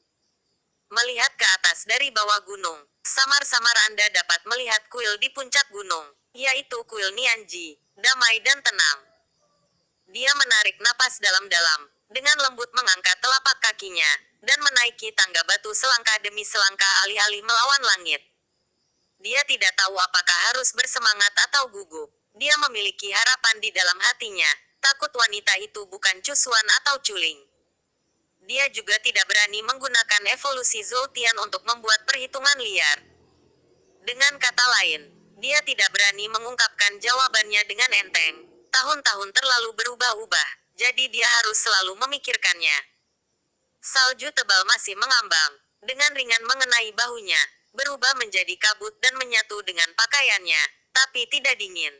Melihat ke atas dari bawah gunung, samar-samar Anda dapat melihat kuil di puncak gunung, yaitu kuil Nianji, damai dan tenang. Dia menarik napas dalam-dalam, dengan lembut mengangkat telapak kakinya, dan menaiki tangga batu selangkah demi selangkah alih-alih melawan langit. Dia tidak tahu apakah harus bersemangat atau gugup. Dia memiliki harapan di dalam hatinya, takut wanita itu bukan cusuan atau culing. Dia juga tidak berani menggunakan evolusi Zoltian untuk membuat perhitungan liar. Dengan kata lain, dia tidak berani mengungkapkan jawabannya dengan enteng. Tahun-tahun terlalu berubah-ubah, jadi dia harus selalu memikirkannya. Salju tebal masih mengambang, dengan ringan mengenai bahunya, berubah menjadi kabut dan menyatu dengan pakaiannya, tapi tidak dingin.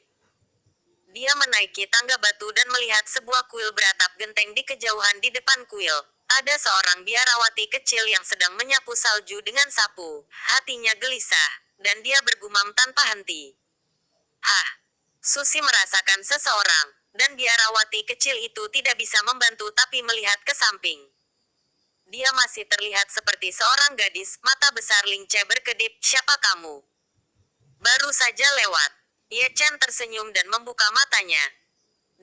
Dia menaiki tangga batu dan melihat sebuah kuil beratap genteng di kejauhan di depan kuil. Ada seorang biarawati kecil yang sedang menyapu salju dengan sapu. Hatinya gelisah, dan dia bergumam tanpa henti. Hah! Susi merasakan seseorang, dan biarawati kecil itu tidak bisa membantu tapi melihat ke samping. Dia masih terlihat seperti seorang gadis, mata besar Lingce berkedip, siapa kamu? Baru saja lewat. Ye Chen tersenyum dan membuka matanya.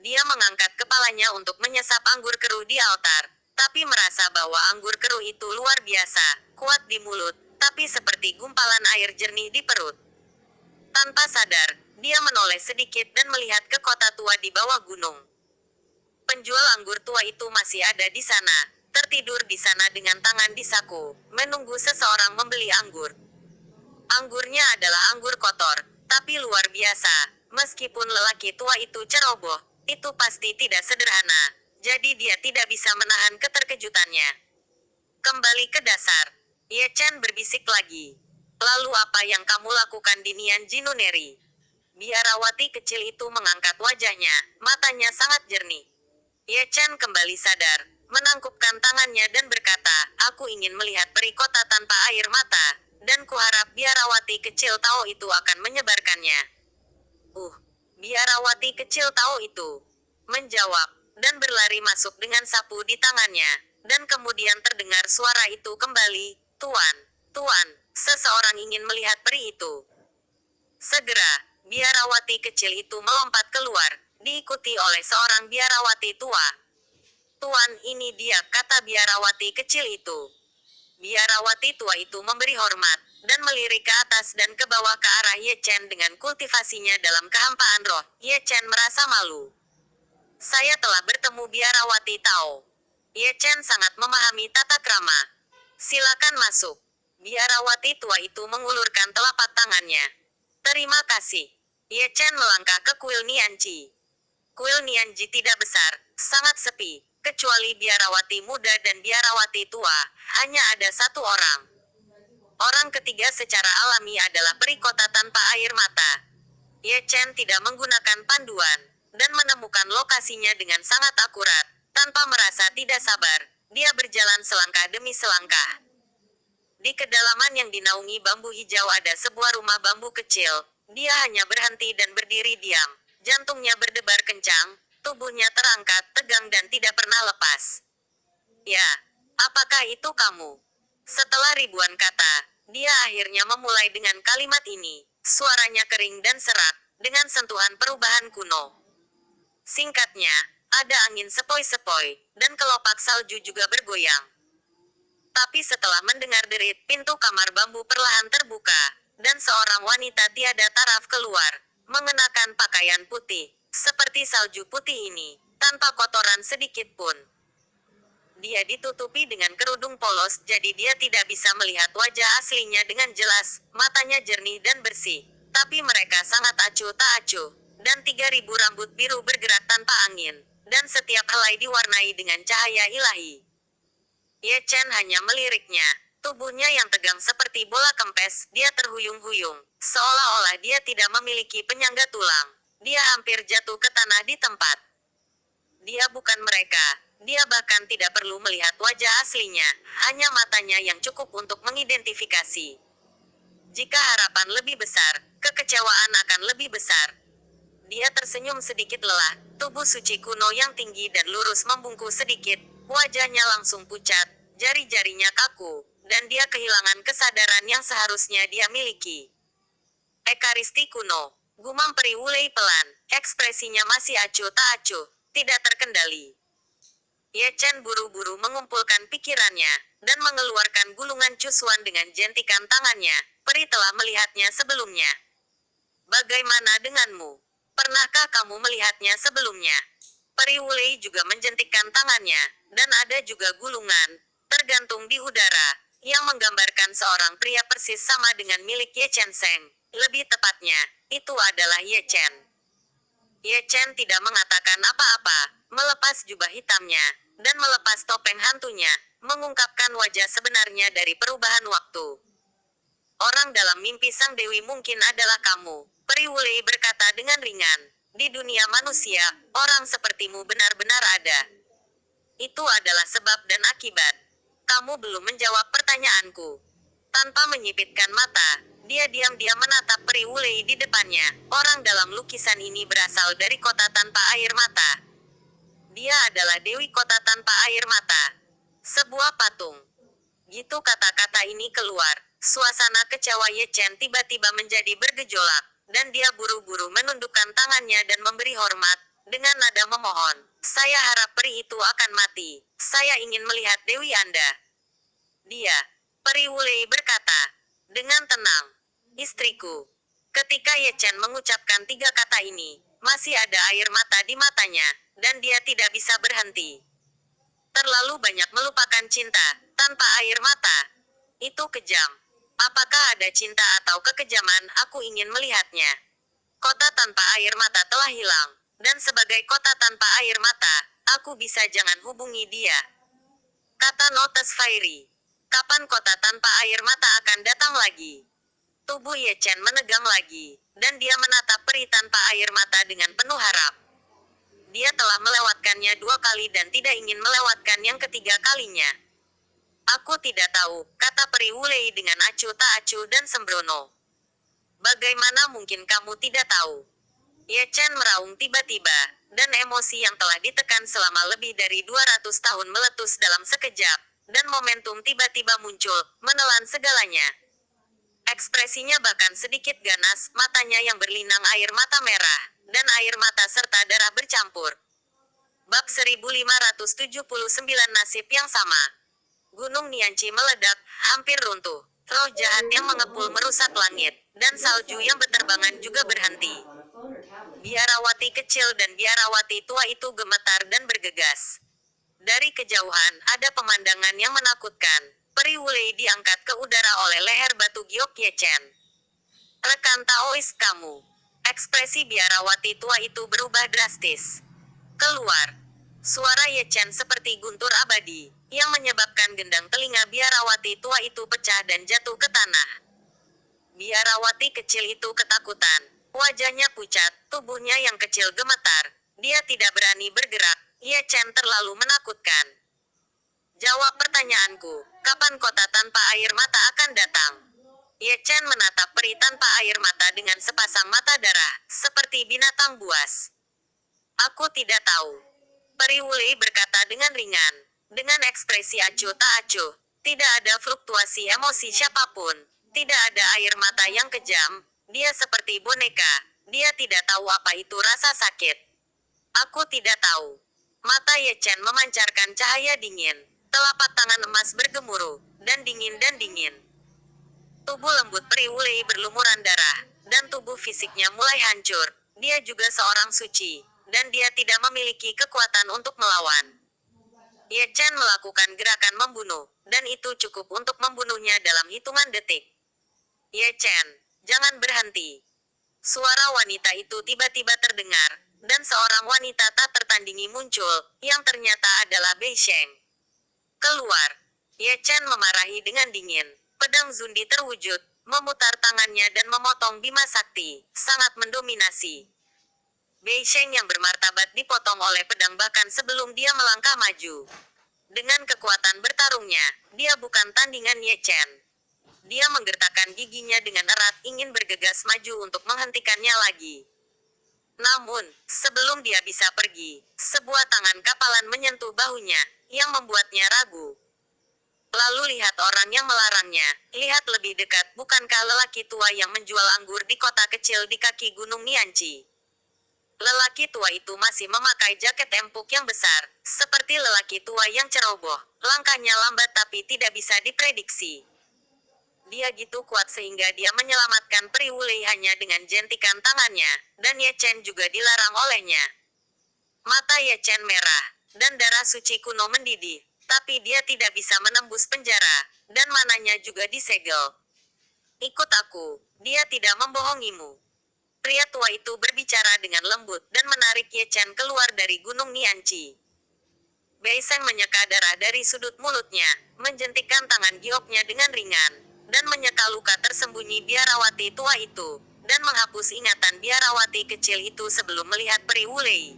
Dia mengangkat kepalanya untuk menyesap anggur keruh di altar, tapi merasa bahwa anggur keruh itu luar biasa, kuat di mulut, tapi seperti gumpalan air jernih di perut. Tanpa sadar, dia menoleh sedikit dan melihat ke kota tua di bawah gunung. Penjual anggur tua itu masih ada di sana, tertidur di sana dengan tangan di saku, menunggu seseorang membeli anggur. Anggurnya adalah anggur kotor, tapi luar biasa. Meskipun lelaki tua itu ceroboh, itu pasti tidak sederhana. Jadi dia tidak bisa menahan keterkejutannya. Kembali ke dasar. Ye Chen berbisik lagi. Lalu apa yang kamu lakukan di Nian Jinuneri? Biarawati kecil itu mengangkat wajahnya, matanya sangat jernih. Ye Chen kembali sadar, menangkupkan tangannya dan berkata, aku ingin melihat peri kota tanpa air mata, dan kuharap biarawati kecil tahu itu akan menyebarkannya. Biarawati kecil tahu itu. Menjawab, dan berlari masuk dengan sapu di tangannya, dan kemudian terdengar suara itu kembali, Tuan, seseorang ingin melihat peri itu. Segera, biarawati kecil itu melompat keluar, diikuti oleh seorang biarawati tua. Tuan, ini dia, kata biarawati kecil itu. Biarawati tua itu memberi hormat, dan melirik ke atas dan ke bawah ke arah Ye Chen dengan kultivasinya dalam kehampaan roh. Ye Chen merasa malu. Saya telah bertemu biarawati Tao. Ye Chen sangat memahami tata krama. Silakan masuk. Biarawati tua itu mengulurkan telapak tangannya. Terima kasih. Ye Chen melangkah ke kuil Nianji. Kuil Nianji tidak besar, sangat sepi, kecuali biarawati muda dan biarawati tua, hanya ada satu orang. Orang ketiga secara alami adalah peri kota tanpa air mata. Ye Chen tidak menggunakan panduan, dan menemukan lokasinya dengan sangat akurat, tanpa merasa tidak sabar, dia berjalan selangkah demi selangkah. Di kedalaman yang dinaungi bambu hijau ada sebuah rumah bambu kecil. Dia hanya berhenti dan berdiri diam. Jantungnya berdebar kencang, Tubuhnya terangkat, tegang dan tidak pernah lepas. Ya, apakah itu kamu? Setelah ribuan kata, dia akhirnya memulai dengan kalimat ini. Suaranya kering dan serak, dengan sentuhan perubahan kuno. Singkatnya, ada angin sepoi-sepoi, dan kelopak salju juga bergoyang. Tapi setelah mendengar derit, pintu kamar bambu perlahan terbuka, dan seorang wanita tiada taraf keluar, mengenakan pakaian putih, seperti salju putih ini, tanpa kotoran sedikit pun. Dia ditutupi dengan kerudung polos, jadi dia tidak bisa melihat wajah aslinya dengan jelas. Matanya jernih dan bersih, tapi mereka sangat acuh tak acuh, dan 3.000 rambut biru bergerak tanpa angin, dan setiap helai diwarnai dengan cahaya ilahi. Ye Chen hanya meliriknya. Tubuhnya yang tegang seperti bola kempes, dia terhuyung-huyung, seolah-olah dia tidak memiliki penyangga tulang. Dia hampir jatuh ke tanah di tempat. Dia bukan mereka. Dia bahkan tidak perlu melihat wajah aslinya, hanya matanya yang cukup untuk mengidentifikasi. Jika harapan lebih besar, kekecewaan akan lebih besar. Dia tersenyum sedikit lelah, tubuh suci kuno yang tinggi dan lurus membungkuk sedikit, wajahnya langsung pucat, jari-jarinya kaku, dan dia kehilangan kesadaran yang seharusnya dia miliki. Ekaristi kuno, gumam Peri Wulei pelan, ekspresinya masih acuh tak acuh, tidak terkendali. Ye Chen buru-buru mengumpulkan pikirannya, dan mengeluarkan gulungan cusuan dengan jentikan tangannya. Peri telah melihatnya sebelumnya. Bagaimana denganmu? Pernahkah kamu melihatnya sebelumnya? Peri Wulei juga menjentikkan tangannya, dan ada juga gulungan, tergantung di udara, yang menggambarkan seorang pria persis sama dengan milik Ye Chen Seng. Lebih tepatnya, itu adalah Ye Chen. Ye Chen tidak mengatakan apa-apa, melepas jubah hitamnya, dan melepas topeng hantunya, mengungkapkan wajah sebenarnya dari perubahan waktu. Orang dalam mimpi Sang Dewi mungkin adalah kamu, Peri Wulei berkata dengan ringan. Di dunia manusia, orang sepertimu benar-benar ada. Itu adalah sebab dan akibat. Kamu belum menjawab pertanyaanku. Tanpa menyipitkan mata, dia diam-diam menatap Peri Wulei di depannya. Orang dalam lukisan ini berasal dari kota tanpa air mata. Dia adalah Dewi Kota Tanpa Air Mata. Sebuah patung. Gitu kata-kata ini keluar, suasana kecewa Ye Chen tiba-tiba menjadi bergejolak, dan dia buru-buru menundukkan tangannya dan memberi hormat, dengan nada memohon. Saya harap peri itu akan mati. Saya ingin melihat Dewi Anda. Dia, Peri Wulei berkata, dengan tenang. Istriku. Ketika Ye Chen mengucapkan 3 kata ini, masih ada air mata di matanya, dan dia tidak bisa berhenti. Terlalu banyak melupakan cinta, tanpa air mata. Itu kejam. Apakah ada cinta atau kekejaman, aku ingin melihatnya. Kota tanpa air mata telah hilang, dan sebagai kota tanpa air mata, aku bisa jangan hubungi dia. Kata Notes Fairy. Kapan kota tanpa air mata akan datang lagi? Tubuh Ye Chen menegang lagi, dan dia menatap peri tanpa air mata dengan penuh harap. Dia telah melewatkannya 2 kali dan tidak ingin melewatkan yang ketiga kalinya. Aku tidak tahu, kata Peri Wulei dengan acuh tak acuh dan sembrono. Bagaimana mungkin kamu tidak tahu? Ye Chen meraung tiba-tiba, dan emosi yang telah ditekan selama lebih dari 200 tahun meletus dalam sekejap, dan momentum tiba-tiba muncul, menelan segalanya. Ekspresinya bahkan sedikit ganas, matanya yang berlinang air mata merah, dan air mata serta darah bercampur. Bab 1579 nasib yang sama. Gunung Nianchi meledak, hampir runtuh. Roh jahat yang mengepul merusak langit, dan salju yang berterbangan juga berhenti. Biarawati kecil dan biarawati tua itu gemetar dan bergegas. Dari kejauhan, ada pemandangan yang menakutkan. Peri Wulei diangkat ke udara oleh leher batu giok Ye Chen. Rekan Taois kamu. Ekspresi biarawati tua itu berubah drastis. Keluar. Suara Ye Chen seperti guntur abadi, yang menyebabkan gendang telinga biarawati tua itu pecah dan jatuh ke tanah. Biarawati kecil itu ketakutan. Wajahnya pucat, tubuhnya yang kecil gemetar. Dia tidak berani bergerak. Ye Chen terlalu menakutkan. Jawab pertanyaanku, kapan kota tanpa air mata akan datang? Ye Chen menatap peri tanpa air mata dengan sepasang mata darah, seperti binatang buas. Aku tidak tahu. Peri Wulei berkata dengan ringan. Dengan ekspresi acuh tak acuh. Tidak ada fluktuasi emosi siapapun. Tidak ada air mata yang kejam. Dia seperti boneka. Dia tidak tahu apa itu rasa sakit. Aku tidak tahu. Mata Ye Chen memancarkan cahaya dingin. Telapak tangan emas bergemuruh. Dan dingin. Tubuh lembut Peri Wulei berlumuran darah. Dan tubuh fisiknya mulai hancur. Dia juga seorang suci. Dan dia tidak memiliki kekuatan untuk melawan. Ye Chen melakukan gerakan membunuh. Dan itu cukup untuk membunuhnya dalam hitungan detik. Ye Chen, jangan berhenti. Suara wanita itu tiba-tiba terdengar, dan seorang wanita tak tertandingi muncul, yang ternyata adalah Bei Sheng. Keluar. Ye Chen memarahi dengan dingin. Pedang Zundi terwujud, memutar tangannya dan memotong Bima Sakti, sangat mendominasi. Bei Sheng yang bermartabat dipotong oleh pedang bahkan sebelum dia melangkah maju. Dengan kekuatan bertarungnya, dia bukan tandingan Ye Chen. Dia menggertakkan giginya dengan erat ingin bergegas maju untuk menghentikannya lagi. Namun, sebelum dia bisa pergi, sebuah tangan kapalan menyentuh bahunya, yang membuatnya ragu. Lalu lihat orang yang melarangnya, lihat lebih dekat, bukankah lelaki tua yang menjual anggur di kota kecil di kaki Gunung Nianci? Lelaki tua itu masih memakai jaket empuk yang besar, seperti lelaki tua yang ceroboh. Langkahnya lambat tapi tidak bisa diprediksi. Dia gitu kuat sehingga dia menyelamatkan Peri Wulei hanya dengan jentikan tangannya, dan Ye Chen juga dilarang olehnya. Mata Ye Chen merah, dan darah suci kuno mendidih, tapi dia tidak bisa menembus penjara, dan mananya juga disegel. Ikut aku, dia tidak membohongimu. Pria tua itu berbicara dengan lembut dan menarik Ye Chen keluar dari Gunung Nianci. Bei Sheng menyeka darah dari sudut mulutnya, menjentikkan tangan gioknya dengan ringan, dan menyeka luka tersembunyi biarawati tua itu, dan menghapus ingatan biarawati kecil itu sebelum melihat Peri Wulei.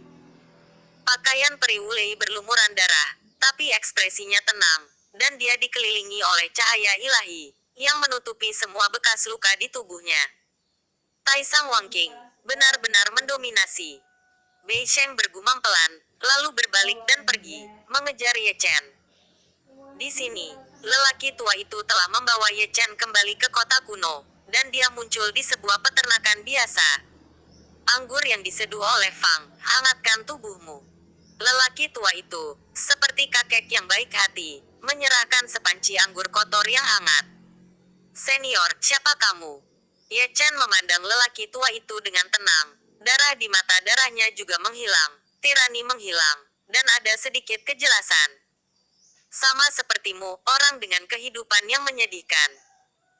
Pakaian Peri Wulei berlumuran darah, tapi ekspresinya tenang, dan dia dikelilingi oleh cahaya ilahi, yang menutupi semua bekas luka di tubuhnya. Taisang Wangking, benar-benar mendominasi. Bei Sheng bergumam pelan, lalu berbalik dan pergi, mengejar Ye Chen. Di sini, lelaki tua itu telah membawa Ye Chen kembali ke kota kuno, dan dia muncul di sebuah peternakan biasa. Anggur yang diseduh oleh Fang, hangatkan tubuhmu. Lelaki tua itu, seperti kakek yang baik hati, menyerahkan sepanci anggur kotor yang hangat. Senior, siapa kamu? Ye Chen memandang lelaki tua itu dengan tenang. Darah di mata darahnya juga menghilang, tirani menghilang, dan ada sedikit kejelasan. Sama sepertimu, orang dengan kehidupan yang menyedihkan.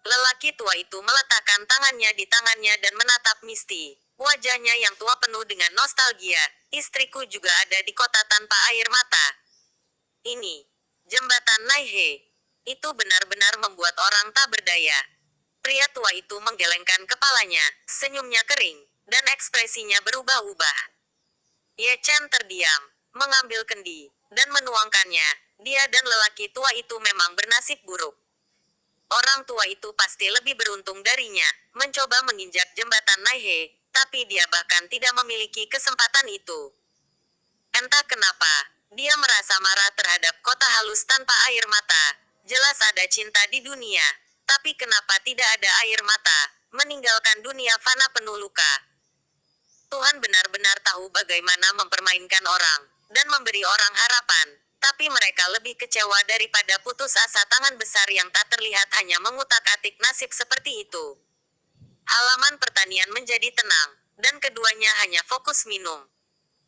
Lelaki tua itu meletakkan tangannya di tangannya dan menatap Misty. Wajahnya yang tua penuh dengan nostalgia. Istriku juga ada di kota tanpa air mata. Ini, jembatan Naihe. Itu benar-benar membuat orang tak berdaya. Pria tua itu menggelengkan kepalanya, senyumnya kering, dan ekspresinya berubah-ubah. Ye Chen terdiam, mengambil kendi, dan menuangkannya. Dia dan lelaki tua itu memang bernasib buruk. Orang tua itu pasti lebih beruntung darinya, mencoba menginjak jembatan Naihe, tapi dia bahkan tidak memiliki kesempatan itu. Entah kenapa, dia merasa marah terhadap kota halus tanpa air mata. Jelas ada cinta di dunia, tapi kenapa tidak ada air mata, meninggalkan dunia fana penuh luka. Tuhan benar-benar tahu bagaimana mempermainkan orang, dan memberi orang harapan, tapi mereka lebih kecewa daripada putus asa tangan besar yang tak terlihat hanya mengutak-atik nasib seperti itu. Halaman pertanian menjadi tenang, dan keduanya hanya fokus minum.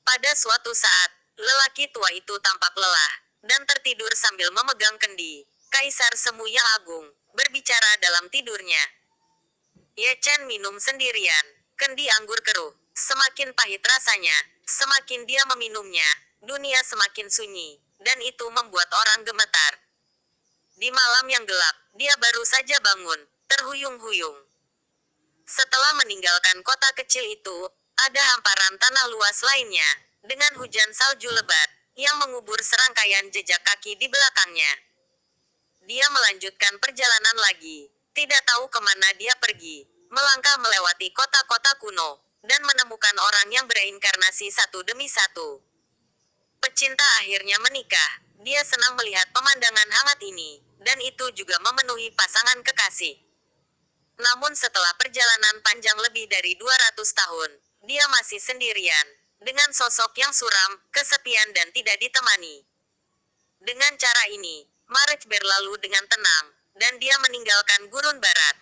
Pada suatu saat, lelaki tua itu tampak lelah, dan tertidur sambil memegang kendi. Kaisar Semu yang agung, berbicara dalam tidurnya. Ye Chen minum sendirian, kendi anggur keruh. Semakin pahit rasanya, semakin dia meminumnya, dunia semakin sunyi, dan itu membuat orang gemetar. Di malam yang gelap, dia baru saja bangun, terhuyung-huyung. Setelah meninggalkan kota kecil itu, ada hamparan tanah luas lainnya, dengan hujan salju lebat, yang mengubur serangkaian jejak kaki di belakangnya. Dia melanjutkan perjalanan lagi, tidak tahu kemana dia pergi, melangkah melewati kota-kota kuno, dan menemukan orang yang bereinkarnasi satu demi satu. Pecinta akhirnya menikah. Dia senang melihat pemandangan hangat ini, dan itu juga memenuhi pasangan kekasih. Namun setelah perjalanan panjang lebih dari 200 tahun, dia masih sendirian, dengan sosok yang suram, kesepian dan tidak ditemani. Dengan cara ini, March berlalu dengan tenang, dan dia meninggalkan gurun barat.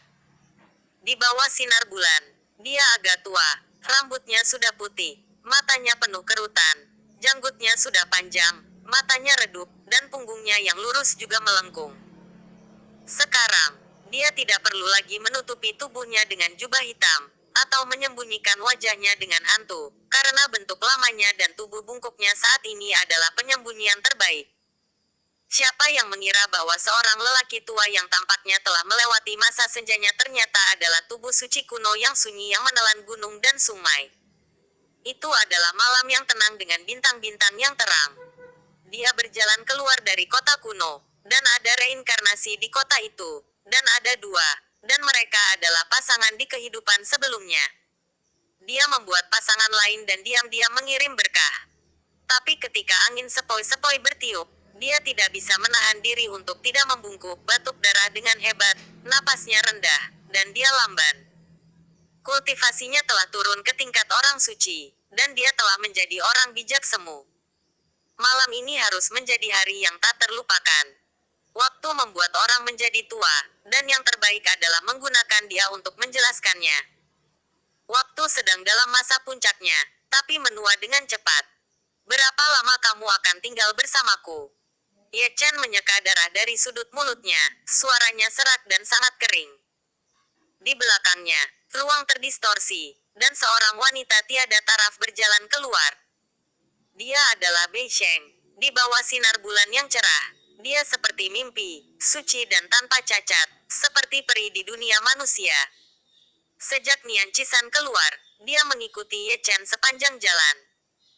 Di bawah sinar bulan, dia agak tua, rambutnya sudah putih, matanya penuh kerutan, janggutnya sudah panjang, matanya redup, dan punggungnya yang lurus juga melengkung. Sekarang, dia tidak perlu lagi menutupi tubuhnya dengan jubah hitam, atau menyembunyikan wajahnya dengan hantu, karena bentuk lamanya dan tubuh bungkuknya saat ini adalah penyembunyian terbaik. Siapa yang mengira bahwa seorang lelaki tua yang tampaknya telah melewati masa senjanya ternyata adalah tubuh suci kuno yang sunyi yang menelan gunung dan sungai. Itu adalah malam yang tenang dengan bintang-bintang yang terang. Dia berjalan keluar dari kota kuno, dan ada reinkarnasi di kota itu, dan ada dua, dan mereka adalah pasangan di kehidupan sebelumnya. Dia membuat pasangan lain dan diam-diam mengirim berkah. Tapi ketika angin sepoi-sepoi bertiup, dia tidak bisa menahan diri untuk tidak membungkuk, batuk darah dengan hebat, napasnya rendah, dan dia lamban. Kultivasinya telah turun ke tingkat orang suci, dan dia telah menjadi orang bijak semu. Malam ini harus menjadi hari yang tak terlupakan. Waktu membuat orang menjadi tua, dan yang terbaik adalah menggunakan dia untuk menjelaskannya. Waktu sedang dalam masa puncaknya, tapi menua dengan cepat. Berapa lama kamu akan tinggal bersamaku? Ye Chen menyeka darah dari sudut mulutnya, suaranya serak dan sangat kering. Di belakangnya, ruang terdistorsi, dan seorang wanita tiada taraf berjalan keluar. Dia adalah Bei Sheng, di bawah sinar bulan yang cerah. Dia seperti mimpi, suci dan tanpa cacat, seperti peri di dunia manusia. Sejak Nian Qisan keluar, dia mengikuti Ye Chen sepanjang jalan.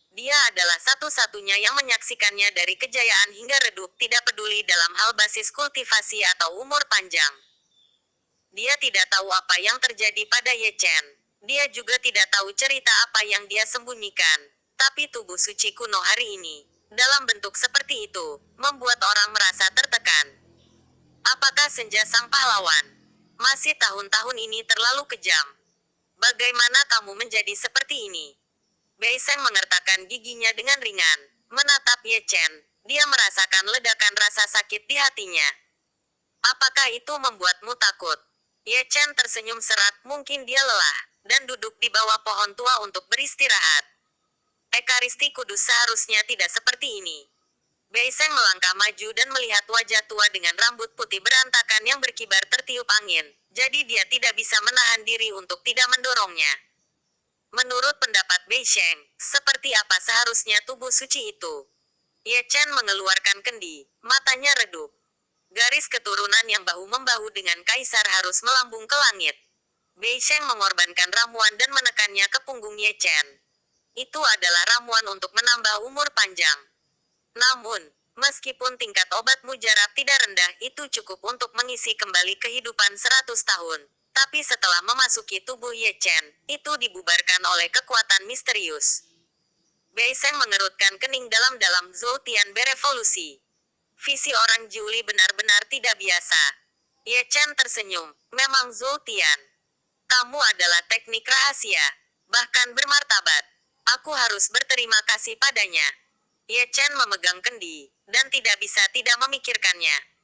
Dia adalah satu-satunya yang menyaksikannya dari kejayaan hingga redup, tidak peduli dalam hal basis kultivasi atau umur panjang. Dia tidak tahu apa yang terjadi pada Ye Chen. Dia juga tidak tahu cerita apa yang dia sembunyikan. Tapi tubuh suci kuno hari ini, dalam bentuk seperti itu, membuat orang merasa tertekan. Apakah senja sang pahlawan? Masih tahun-tahun ini terlalu kejam. Bagaimana kamu menjadi seperti ini? Bei Sheng mengertakkan giginya dengan ringan, menatap Ye Chen. Dia merasakan ledakan rasa sakit di hatinya. Apakah itu membuatmu takut? Ye Chen tersenyum serak, mungkin dia lelah, dan duduk di bawah pohon tua untuk beristirahat. Ekaristi kudus seharusnya tidak seperti ini. Bei Sheng melangkah maju dan melihat wajah tua dengan rambut putih berantakan yang berkibar tertiup angin, jadi dia tidak bisa menahan diri untuk tidak mendorongnya. Menurut pendapat Bei Sheng, seperti apa seharusnya tubuh suci itu? Ye Chen mengeluarkan kendi, matanya redup. Garis keturunan yang bahu-membahu dengan kaisar harus melambung ke langit. Bei Sheng mengorbankan ramuan dan menekannya ke punggung Ye Chen. Itu adalah ramuan untuk menambah umur panjang. Namun, meskipun tingkat obat mujarab tidak rendah, itu cukup untuk mengisi kembali kehidupan 100 tahun. Tapi setelah memasuki tubuh Ye Chen, itu dibubarkan oleh kekuatan misterius. Bei Sheng mengerutkan kening dalam-dalam. Zhou Tian berevolusi. Visi orang Jiuli benar-benar tidak biasa. Ye Chen tersenyum. Memang Zhou Tian. Kamu adalah teknik rahasia. Bahkan bermartabat. Aku harus berterima kasih padanya. Ye Chen memegang kendi, dan tidak bisa tidak memikirkannya.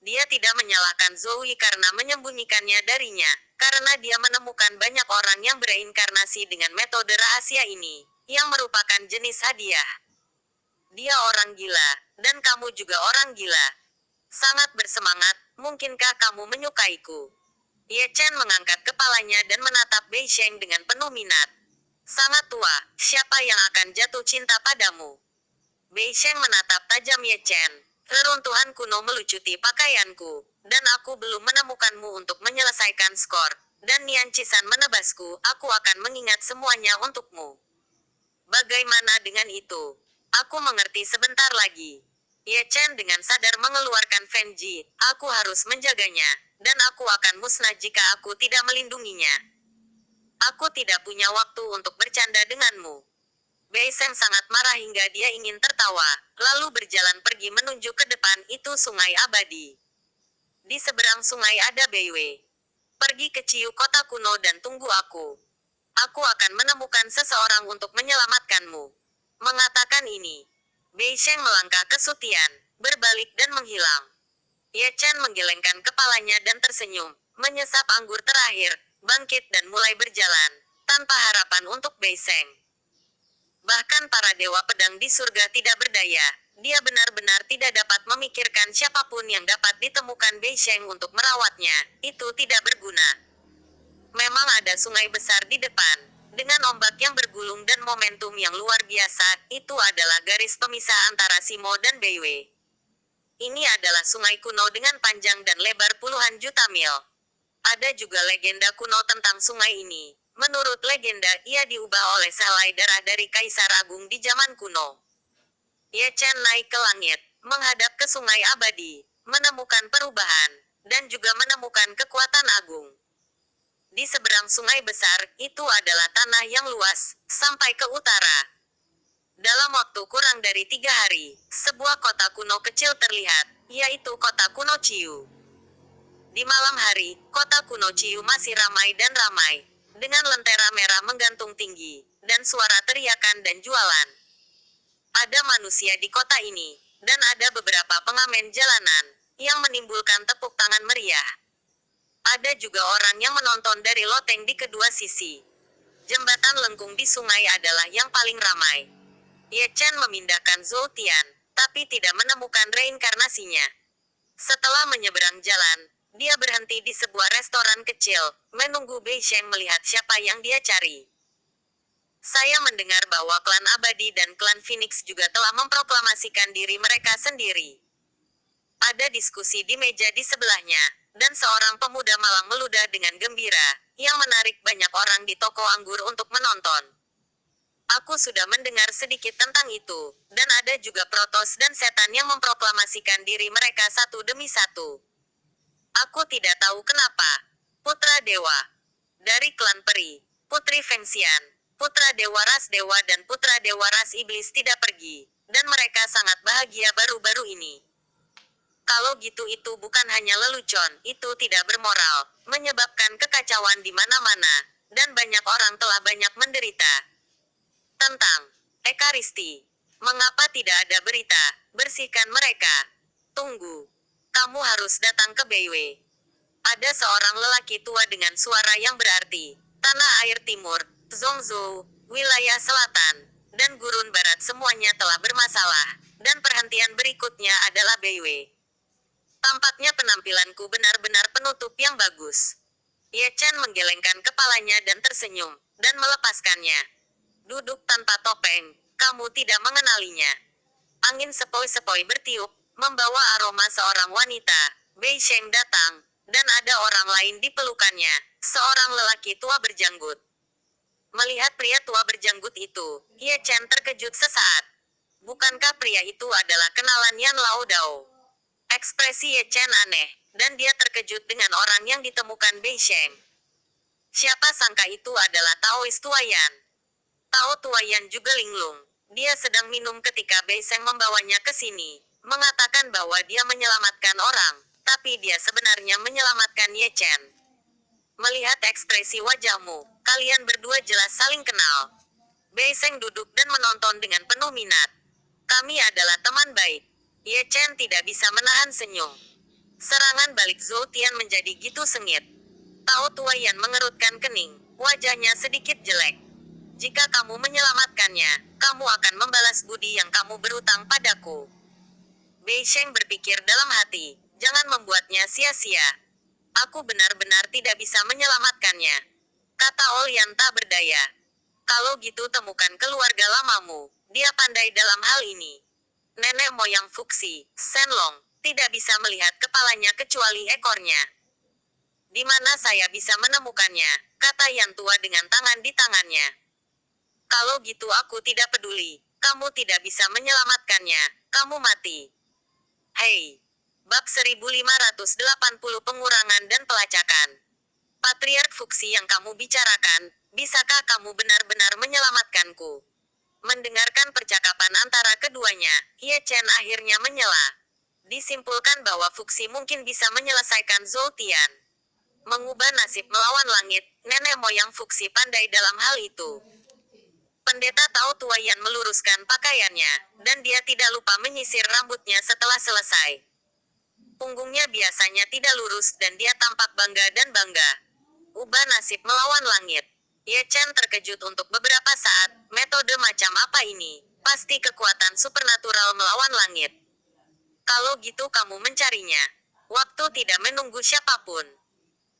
Dia tidak menyalahkan Zhou Yi karena menyembunyikannya darinya, karena dia menemukan banyak orang yang bereinkarnasi dengan metode rahasia ini, yang merupakan jenis hadiah. Dia orang gila, dan kamu juga orang gila. Sangat bersemangat, mungkinkah kamu menyukaiku? Ye Chen mengangkat kepalanya dan menatap Bei Sheng dengan penuh minat. Sangat tua, siapa yang akan jatuh cinta padamu? Bei Sheng menatap tajam Ye Chen. Reruntuhan kuno melucuti pakaianku, dan aku belum menemukanmu untuk menyelesaikan skor, dan Nian Qisan menebasku, aku akan mengingat semuanya untukmu. Bagaimana dengan itu? Aku mengerti sebentar lagi. Ye Chen dengan sadar mengeluarkan Fenji, aku harus menjaganya, dan aku akan musnah jika aku tidak melindunginya. Aku tidak punya waktu untuk bercanda denganmu. Beisen sangat marah hingga dia ingin tertawa, lalu berjalan pergi menuju ke depan itu sungai abadi. Di seberang sungai ada Beiwei. Pergi ke Ciu kota kuno dan tunggu aku. Aku akan menemukan seseorang untuk menyelamatkanmu. Mengatakan ini, Bei Sheng melangkah ke Sutian, berbalik dan menghilang. Ye Chen menggelengkan kepalanya dan tersenyum, menyesap anggur terakhir, bangkit dan mulai berjalan, tanpa harapan untuk Bei Sheng. Bahkan para dewa pedang di surga tidak berdaya, dia benar-benar tidak dapat memikirkan siapapun yang dapat ditemukan Bei Sheng untuk merawatnya, itu tidak berguna. Memang ada sungai besar di depan, dengan ombak yang bergulung dan momentum yang luar biasa, itu adalah garis pemisah antara Simo dan Beiwei. Ini adalah sungai kuno dengan panjang dan lebar puluhan juta mil. Ada juga legenda kuno tentang sungai ini. Menurut legenda, ia diubah oleh sehelai darah dari Kaisar Agung di zaman kuno. Ye Chen naik ke langit, menghadap ke sungai abadi, menemukan perubahan, dan juga menemukan kekuatan agung. Di seberang sungai besar, itu adalah tanah yang luas, sampai ke utara. Dalam waktu kurang dari 3 hari, sebuah kota kuno kecil terlihat, yaitu kota kuno Ciu. Di malam hari, kota kuno Ciu masih ramai dan ramai, dengan lentera merah menggantung tinggi, dan suara teriakan dan jualan. Ada manusia di kota ini, dan ada beberapa pengamen jalanan, yang menimbulkan tepuk tangan meriah. Ada juga orang yang menonton dari loteng di kedua sisi. Jembatan lengkung di sungai adalah yang paling ramai. Ye Chen memindahkan Zhou Tian, tapi tidak menemukan reinkarnasinya. Setelah menyeberang jalan, dia berhenti di sebuah restoran kecil, menunggu Bei Sheng melihat siapa yang dia cari. Saya mendengar bahwa klan abadi dan klan Phoenix juga telah memproklamasikan diri mereka sendiri. Ada diskusi di meja di sebelahnya, dan seorang pemuda malang meludah dengan gembira, yang menarik banyak orang di toko anggur untuk menonton. Aku sudah mendengar sedikit tentang itu, dan ada juga Protoss dan setan yang memproklamasikan diri mereka satu demi satu. Aku tidak tahu kenapa. Putra Dewa dari klan Peri, Putri Fengxian, Putra Dewa Ras Dewa dan Putra Dewa Ras Iblis tidak pergi, dan mereka sangat bahagia baru-baru ini. Kalau gitu itu bukan hanya lelucon, itu tidak bermoral, menyebabkan kekacauan di mana-mana, dan banyak orang telah banyak menderita. Tentang Ekaristi. Mengapa tidak ada berita? Bersihkan mereka. Tunggu. Kamu harus datang ke Beiwei. Ada seorang lelaki tua dengan suara yang berarti. Tanah air timur, Zhongzhou, wilayah selatan, dan gurun barat semuanya telah bermasalah. Dan perhentian berikutnya adalah Beiwei. Tampaknya penampilanku benar-benar penutup yang bagus. Ye Chen menggelengkan kepalanya dan tersenyum, dan melepaskannya. Duduk tanpa topeng, kamu tidak mengenalinya. Angin sepoi-sepoi bertiup, membawa aroma seorang wanita. Bei Sheng datang, dan ada orang lain di pelukannya, seorang lelaki tua berjanggut. Melihat pria tua berjanggut itu, Ye Chen terkejut sesaat. Bukankah pria itu adalah kenalan Yan Lao Dao? Ekspresi Ye Chen aneh, dan dia terkejut dengan orang yang ditemukan Bei Sheng. Siapa sangka itu adalah Taoist Tuayan. Tao Tuayan juga linglung. Dia sedang minum ketika Bei Sheng membawanya ke sini, mengatakan bahwa dia menyelamatkan orang, tapi dia sebenarnya menyelamatkan Ye Chen. Melihat ekspresi wajahmu, kalian berdua jelas saling kenal. Bei Sheng duduk dan menonton dengan penuh minat. Kami adalah teman baik. Ye Chen tidak bisa menahan senyum. Serangan balik Zhou Tian menjadi gitu sengit. Tao Tuayan mengerutkan kening, wajahnya sedikit jelek. Jika kamu menyelamatkannya, kamu akan membalas budi yang kamu berutang padaku. Bei Sheng berpikir dalam hati, jangan membuatnya sia-sia. Aku benar-benar tidak bisa menyelamatkannya. Kata Olyan tak berdaya. Kalau gitu temukan keluarga lamamu, dia pandai dalam hal ini. Nenek moyang Fuxi, Shenlong, tidak bisa melihat kepalanya kecuali ekornya. Di mana saya bisa menemukannya, kata Yan tua dengan tangan di tangannya. Kalau gitu aku tidak peduli, kamu tidak bisa menyelamatkannya, kamu mati. Hei! Bab 1580 pengurangan dan pelacakan. Patriark Fuxi yang kamu bicarakan, Bisakah kamu benar-benar menyelamatkanku? Mendengarkan percakapan antara keduanya, Ye Chen akhirnya menyela. Disimpulkan bahwa Fuxi mungkin bisa menyelesaikan Zhou Tian. Mengubah nasib melawan langit, nenek moyang Fuxi pandai dalam hal itu. Pendeta Tao Tuayan meluruskan pakaiannya, dan dia tidak lupa menyisir rambutnya setelah selesai. Punggungnya biasanya tidak lurus dan dia tampak bangga dan bangga. Ubah nasib melawan langit. Ye Chen terkejut untuk beberapa saat, metode macam apa ini? Pasti kekuatan supernatural melawan langit. Kalau gitu kamu mencarinya. Waktu tidak menunggu siapapun.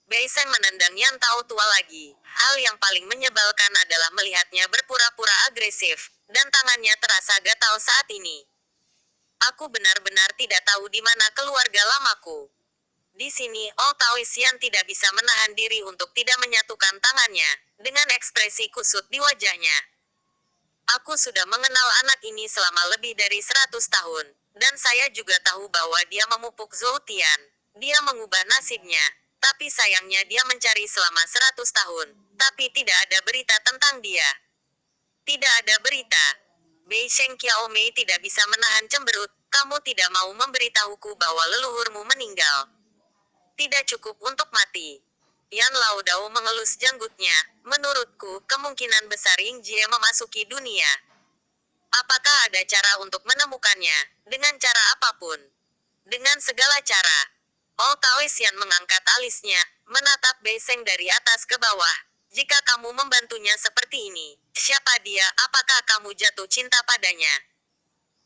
Bei Seng menendang Yan Tao tua lagi. Hal yang paling menyebalkan adalah melihatnya berpura-pura agresif, dan tangannya terasa gatal saat ini. Aku benar-benar tidak tahu di mana keluarga lamaku. Di sini, Old Taoisean tidak bisa menahan diri untuk tidak menyatukan tangannya, dengan ekspresi kusut di wajahnya. Aku sudah mengenal anak ini selama lebih dari 100 tahun, dan saya juga tahu bahwa dia memupuk Zhou Tian. Dia mengubah nasibnya, tapi sayangnya dia mencari selama 100 tahun, tapi tidak ada berita tentang dia. Tidak ada berita. Bei Sheng Qiaomei tidak bisa menahan cemberut, kamu tidak mau memberitahuku bahwa leluhurmu meninggal. Tidak cukup untuk mati. Yan Laodao mengelus janggutnya. Menurutku, kemungkinan besar Ying Jie memasuki dunia. Apakah ada cara untuk menemukannya? Dengan cara apapun. Dengan segala cara. Old Taoisean mengangkat alisnya, menatap Bei Seng dari atas ke bawah. Jika kamu membantunya seperti ini, siapa dia? Apakah kamu jatuh cinta padanya?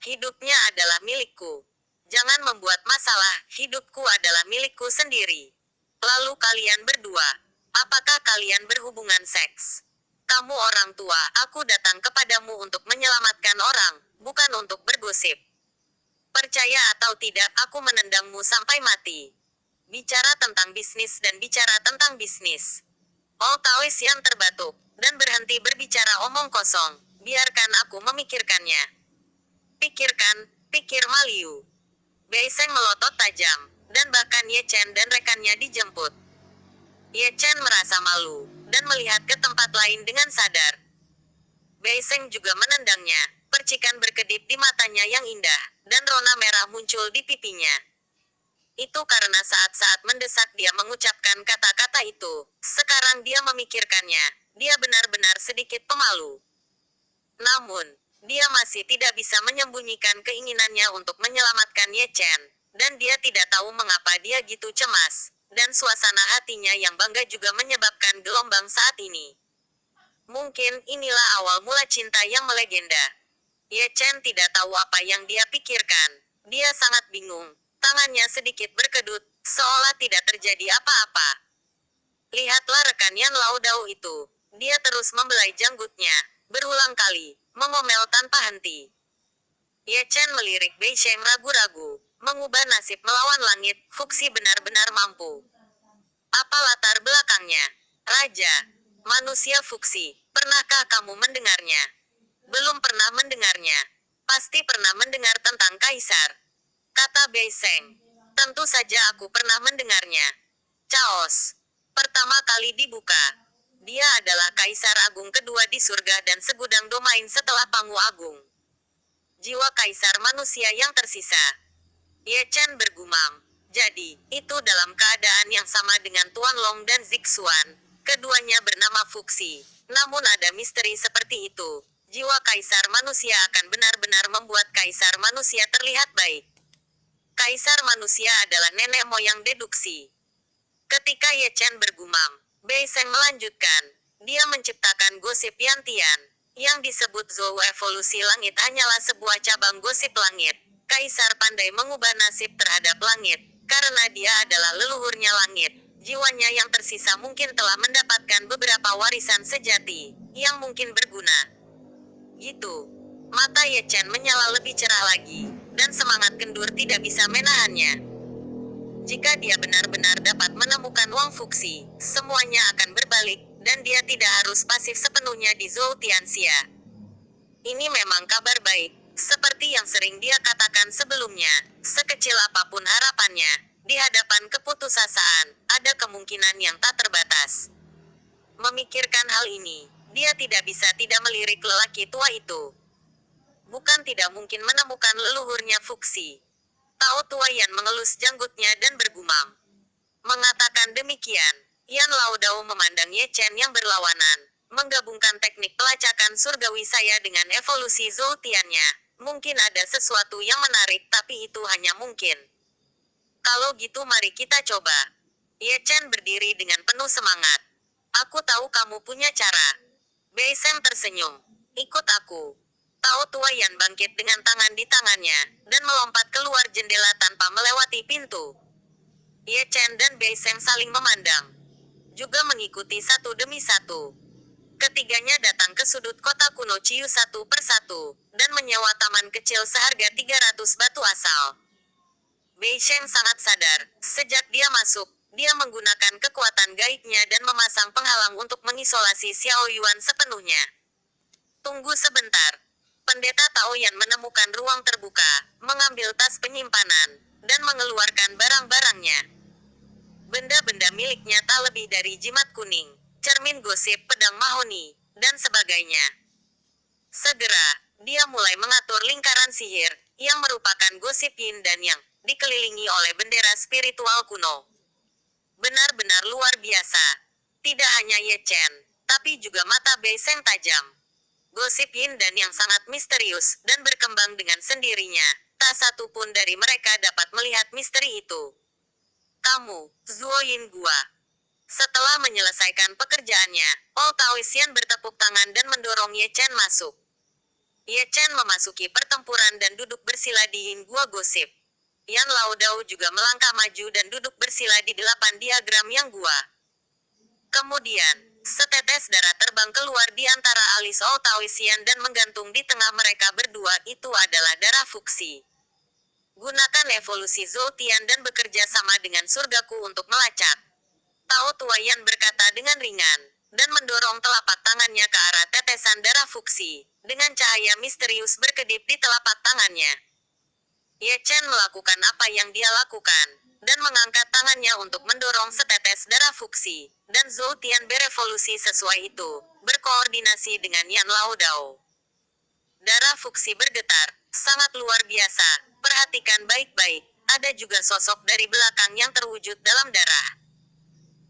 Hidupnya adalah milikku. Jangan membuat masalah, hidupku adalah milikku sendiri. Lalu kalian berdua, apakah kalian berhubungan seks? Kamu orang tua, aku datang kepadamu untuk menyelamatkan orang, bukan untuk bergosip. Percaya atau tidak, aku menendangmu sampai mati. Bicara tentang bisnis dan bicara tentang bisnis. Old Taoisean terbatuk, dan berhenti berbicara omong kosong. Biarkan aku memikirkannya. Pikir Maliu. Bei Seng melotot tajam, dan bahkan Ye Chen dan rekannya dijemput. Ye Chen merasa malu, dan melihat ke tempat lain dengan sadar. Bei Seng juga menendangnya, percikan berkedip di matanya yang indah, dan rona merah muncul di pipinya. Itu karena saat-saat mendesak dia mengucapkan kata-kata itu, sekarang dia memikirkannya, dia benar-benar sedikit pemalu. Namun, dia masih tidak bisa menyembunyikan keinginannya untuk menyelamatkan Ye Chen, dan dia tidak tahu mengapa dia gitu cemas, dan suasana hatinya yang bangga juga menyebabkan gelombang saat ini. Mungkin inilah awal mula cinta yang melegenda. Ye Chen tidak tahu apa yang dia pikirkan. Dia sangat bingung, tangannya sedikit berkedut, seolah tidak terjadi apa-apa. Lihatlah rekan Yan Laodao itu, dia terus membelai janggutnya, berulang kali, mengomel tanpa henti. Ye Chen melirik Bei Sheng ragu-ragu. Mengubah nasib melawan langit, Fuxi benar-benar mampu. Apa latar belakangnya? Raja. Manusia Fuxi. Pernahkah kamu mendengarnya? Belum pernah mendengarnya. Pasti pernah mendengar tentang Kaisar. Kata Bei Sheng. Tentu saja aku pernah mendengarnya. Chaos. Pertama kali dibuka. Dia adalah Kaisar Agung kedua di surga dan segudang domain setelah Pangu Agung. Jiwa Kaisar manusia yang tersisa. Ye Chen bergumam. Jadi, itu dalam keadaan yang sama dengan Tuan Long dan Zixuan. Keduanya bernama Fuxi. Namun ada misteri seperti itu. Jiwa Kaisar manusia akan benar-benar membuat Kaisar manusia terlihat baik. Kaisar manusia adalah nenek moyang deduksi. Ketika Ye Chen bergumam, Bei Seng melanjutkan. Dia menciptakan gosip Yantian. Yang disebut Zhou evolusi langit hanyalah sebuah cabang gosip langit. Kaisar pandai mengubah nasib terhadap langit. Karena dia adalah leluhurnya langit. Jiwanya yang tersisa mungkin telah mendapatkan beberapa warisan sejati, yang mungkin berguna. Gitu. Mata Ye Chen menyala lebih cerah lagi, dan semangat kendur tidak bisa menahannya. Jika dia benar-benar dapat menemukan Wang Fuxi, semuanya akan berbalik, dan dia tidak harus pasif sepenuhnya di Zhou Tianxia. Ini memang kabar baik, seperti yang sering dia katakan sebelumnya, sekecil apapun harapannya, di hadapan keputusasaan, ada kemungkinan yang tak terbatas. Memikirkan hal ini, dia tidak bisa tidak melirik lelaki tua itu. Bukan tidak mungkin menemukan leluhurnya Fuxi. Tao Tua Yan mengelus janggutnya dan bergumam. Mengatakan demikian, Yan Laodao memandang Ye Chen yang berlawanan, menggabungkan teknik pelacakan surgawi saya dengan evolusi Zoltiannya. Mungkin ada sesuatu yang menarik tapi itu hanya mungkin. Kalau gitu mari kita coba. Ye Chen berdiri dengan penuh semangat. Aku tahu kamu punya cara. Bei Seng tersenyum. Ikut aku. Tao Tua Yan bangkit dengan tangan di tangannya, dan melompat keluar jendela tanpa melewati pintu. Ye Chen dan Bei Seng saling memandang. Juga mengikuti satu demi satu. Ketiganya datang ke sudut kota kuno Ciu satu persatu, dan menyewa taman kecil seharga 300 batu asal. Bei Sheng sangat sadar, sejak dia masuk, dia menggunakan kekuatan gaibnya dan memasang penghalang untuk mengisolasi Xiao Yuan sepenuhnya. Tunggu sebentar. Pendeta Tao Yan menemukan ruang terbuka, mengambil tas penyimpanan, dan mengeluarkan barang-barangnya. Benda-benda miliknya tak lebih dari jimat kuning, cermin gosip pedang mahoni, dan sebagainya. Segera, dia mulai mengatur lingkaran sihir, yang merupakan gosip yin dan yang dikelilingi oleh bendera spiritual kuno. Benar-benar luar biasa. Tidak hanya Ye Chen, tapi juga mata Bei Seng tajam. Gosip yin dan yang sangat misterius, dan berkembang dengan sendirinya. Tak satu pun dari mereka dapat melihat misteri itu. Kamu, Zuo Yin Gua. Setelah menyelesaikan pekerjaannya, Old Taoisean bertepuk tangan dan mendorong Ye Chen masuk. Ye Chen memasuki pertempuran dan duduk bersila di Yin Gua gosip. Yan Laodao juga melangkah maju dan duduk bersila di 8 diagram yang gua. Kemudian, setetes darah terbang keluar di antara alis Old Taoisean dan menggantung di tengah mereka berdua. Itu adalah darah Fuxi. Gunakan evolusi Zoltian dan bekerja sama dengan surgaku untuk melacak. Tao Tua Yan berkata dengan ringan, dan mendorong telapak tangannya ke arah tetesan darah Fuxi, dengan cahaya misterius berkedip di telapak tangannya. Ye Chen melakukan apa yang dia lakukan, dan mengangkat tangannya untuk mendorong setetes darah Fuxi, dan Zoltian berevolusi sesuai itu, berkoordinasi dengan Yan Laodao. Darah Fuxi bergetar, sangat luar biasa, perhatikan baik-baik, ada juga sosok dari belakang yang terwujud dalam darah.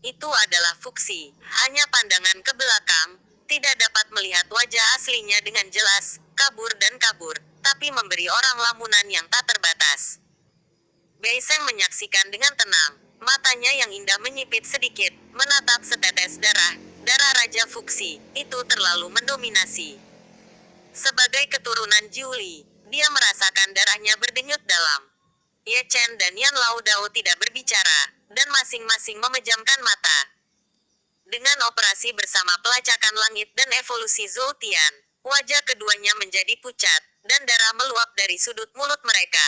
Itu adalah Fuxi, hanya pandangan ke belakang, tidak dapat melihat wajah aslinya dengan jelas, kabur dan kabur, tapi memberi orang lamunan yang tak terbatas. Bei Seng menyaksikan dengan tenang, matanya yang indah menyipit sedikit, menatap setetes darah Raja Fuxi, itu terlalu mendominasi. Sebagai keturunan Jiuli, dia merasakan darahnya berdenyut dalam. Ye Chen dan Yan Laodao tidak berbicara, dan masing-masing memejamkan mata. Dengan operasi bersama pelacakan langit dan evolusi Zoltian, wajah keduanya menjadi pucat, dan darah meluap dari sudut mulut mereka.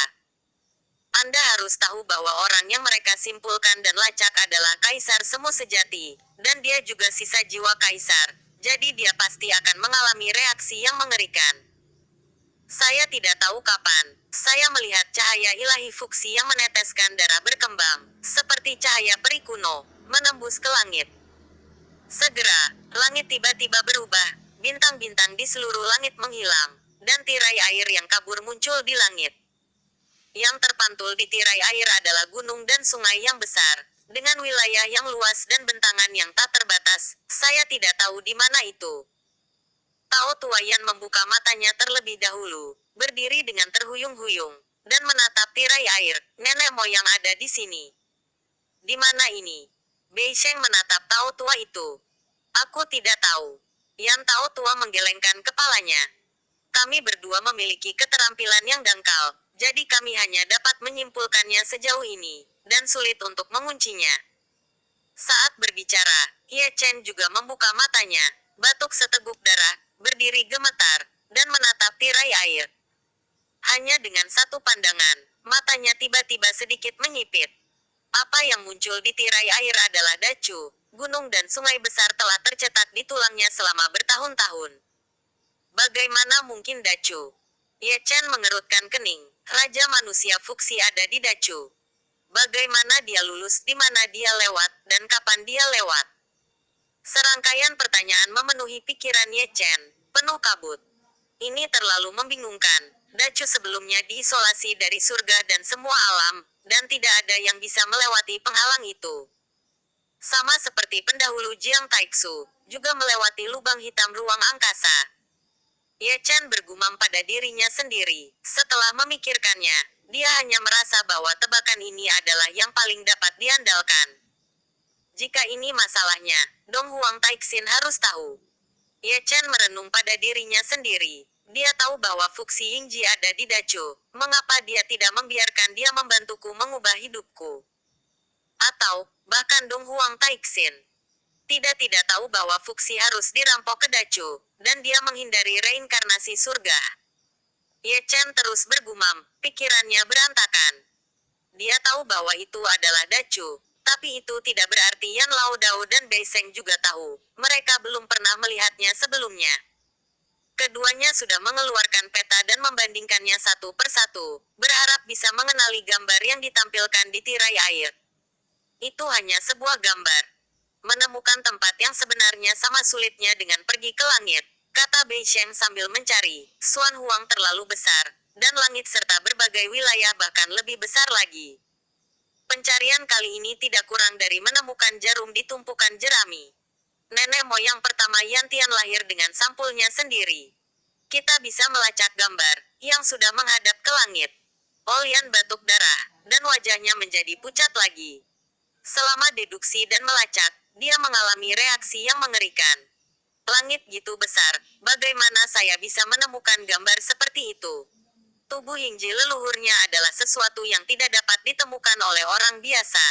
Anda harus tahu bahwa orang yang mereka simpulkan dan lacak adalah Kaisar Semu sejati, dan dia juga sisa jiwa Kaisar, jadi dia pasti akan mengalami reaksi yang mengerikan. Saya tidak tahu kapan, saya melihat cahaya ilahi Fuxi yang meneteskan darah berkembang, seperti cahaya peri kuno, menembus ke langit. Segera, langit tiba-tiba berubah, bintang-bintang di seluruh langit menghilang, dan tirai air yang kabur muncul di langit. Yang terpantul di tirai air adalah gunung dan sungai yang besar, dengan wilayah yang luas dan bentangan yang tak terbatas. Saya tidak tahu di mana itu. Tao Tua Yan membuka matanya terlebih dahulu, berdiri dengan terhuyung-huyung, dan menatap tirai air. Nenek moyang ada di sini. Di mana ini? Bei Sheng menatap Tao Tua itu. Aku tidak tahu. Yan Tao Tua menggelengkan kepalanya. Kami berdua memiliki keterampilan yang dangkal, jadi kami hanya dapat menyimpulkannya sejauh ini, dan sulit untuk menguncinya. Saat berbicara, Ye Chen juga membuka matanya, batuk seteguk darah, berdiri gemetar, dan menatap tirai air. Hanya dengan satu pandangan, matanya tiba-tiba sedikit menyipit. Apa yang muncul di tirai air adalah dacu, gunung dan sungai besar telah tercetak di tulangnya selama bertahun-tahun. Bagaimana mungkin dacu? Ye Chen mengerutkan kening, Raja Manusia Fuxi ada di dacu. Bagaimana dia lulus, di mana dia lewat, dan kapan dia lewat? Serangkaian pertanyaan memenuhi pikiran Ye Chen, penuh kabut. Ini terlalu membingungkan. Dacu sebelumnya diisolasi dari surga dan semua alam, dan tidak ada yang bisa melewati penghalang itu. Sama seperti pendahulu Jiang Taixu, juga melewati lubang hitam ruang angkasa. Ye Chen bergumam pada dirinya sendiri. Setelah memikirkannya, dia hanya merasa bahwa tebakan ini adalah yang paling dapat diandalkan. Jika ini masalahnya, Dong Huang Taixin harus tahu. Ye Chen merenung pada dirinya sendiri. Dia tahu bahwa Fuxi Yingji ada di Dacu. Mengapa dia tidak membiarkan dia membantuku mengubah hidupku? Atau, bahkan Dong Huang Taixin tidak tahu bahwa Fuxi harus dirampok ke Dacu, dan dia menghindari reinkarnasi surga. Ye Chen terus bergumam, pikirannya berantakan. Dia tahu bahwa itu adalah Dacu, tapi itu tidak berarti Yan Lao Dao dan Bei Seng juga tahu. Mereka belum pernah melihatnya sebelumnya. Keduanya sudah mengeluarkan peta dan membandingkannya satu persatu, berharap bisa mengenali gambar yang ditampilkan di tirai air. Itu hanya sebuah gambar. Menemukan tempat yang sebenarnya sama sulitnya dengan pergi ke langit, kata Bei Sheng sambil mencari. Xuan Huang terlalu besar, dan langit serta berbagai wilayah bahkan lebih besar lagi. Pencarian kali ini tidak kurang dari menemukan jarum di tumpukan jerami. Nenek moyang pertama Yantian lahir dengan sampulnya sendiri. Kita bisa melacak gambar, yang sudah menghadap ke langit. Olian batuk darah, dan wajahnya menjadi pucat lagi. Selama deduksi dan melacak, dia mengalami reaksi yang mengerikan. Langit gitu besar, bagaimana saya bisa menemukan gambar seperti itu? Tubuh Yingji leluhurnya adalah sesuatu yang tidak dapat ditemukan oleh orang biasa.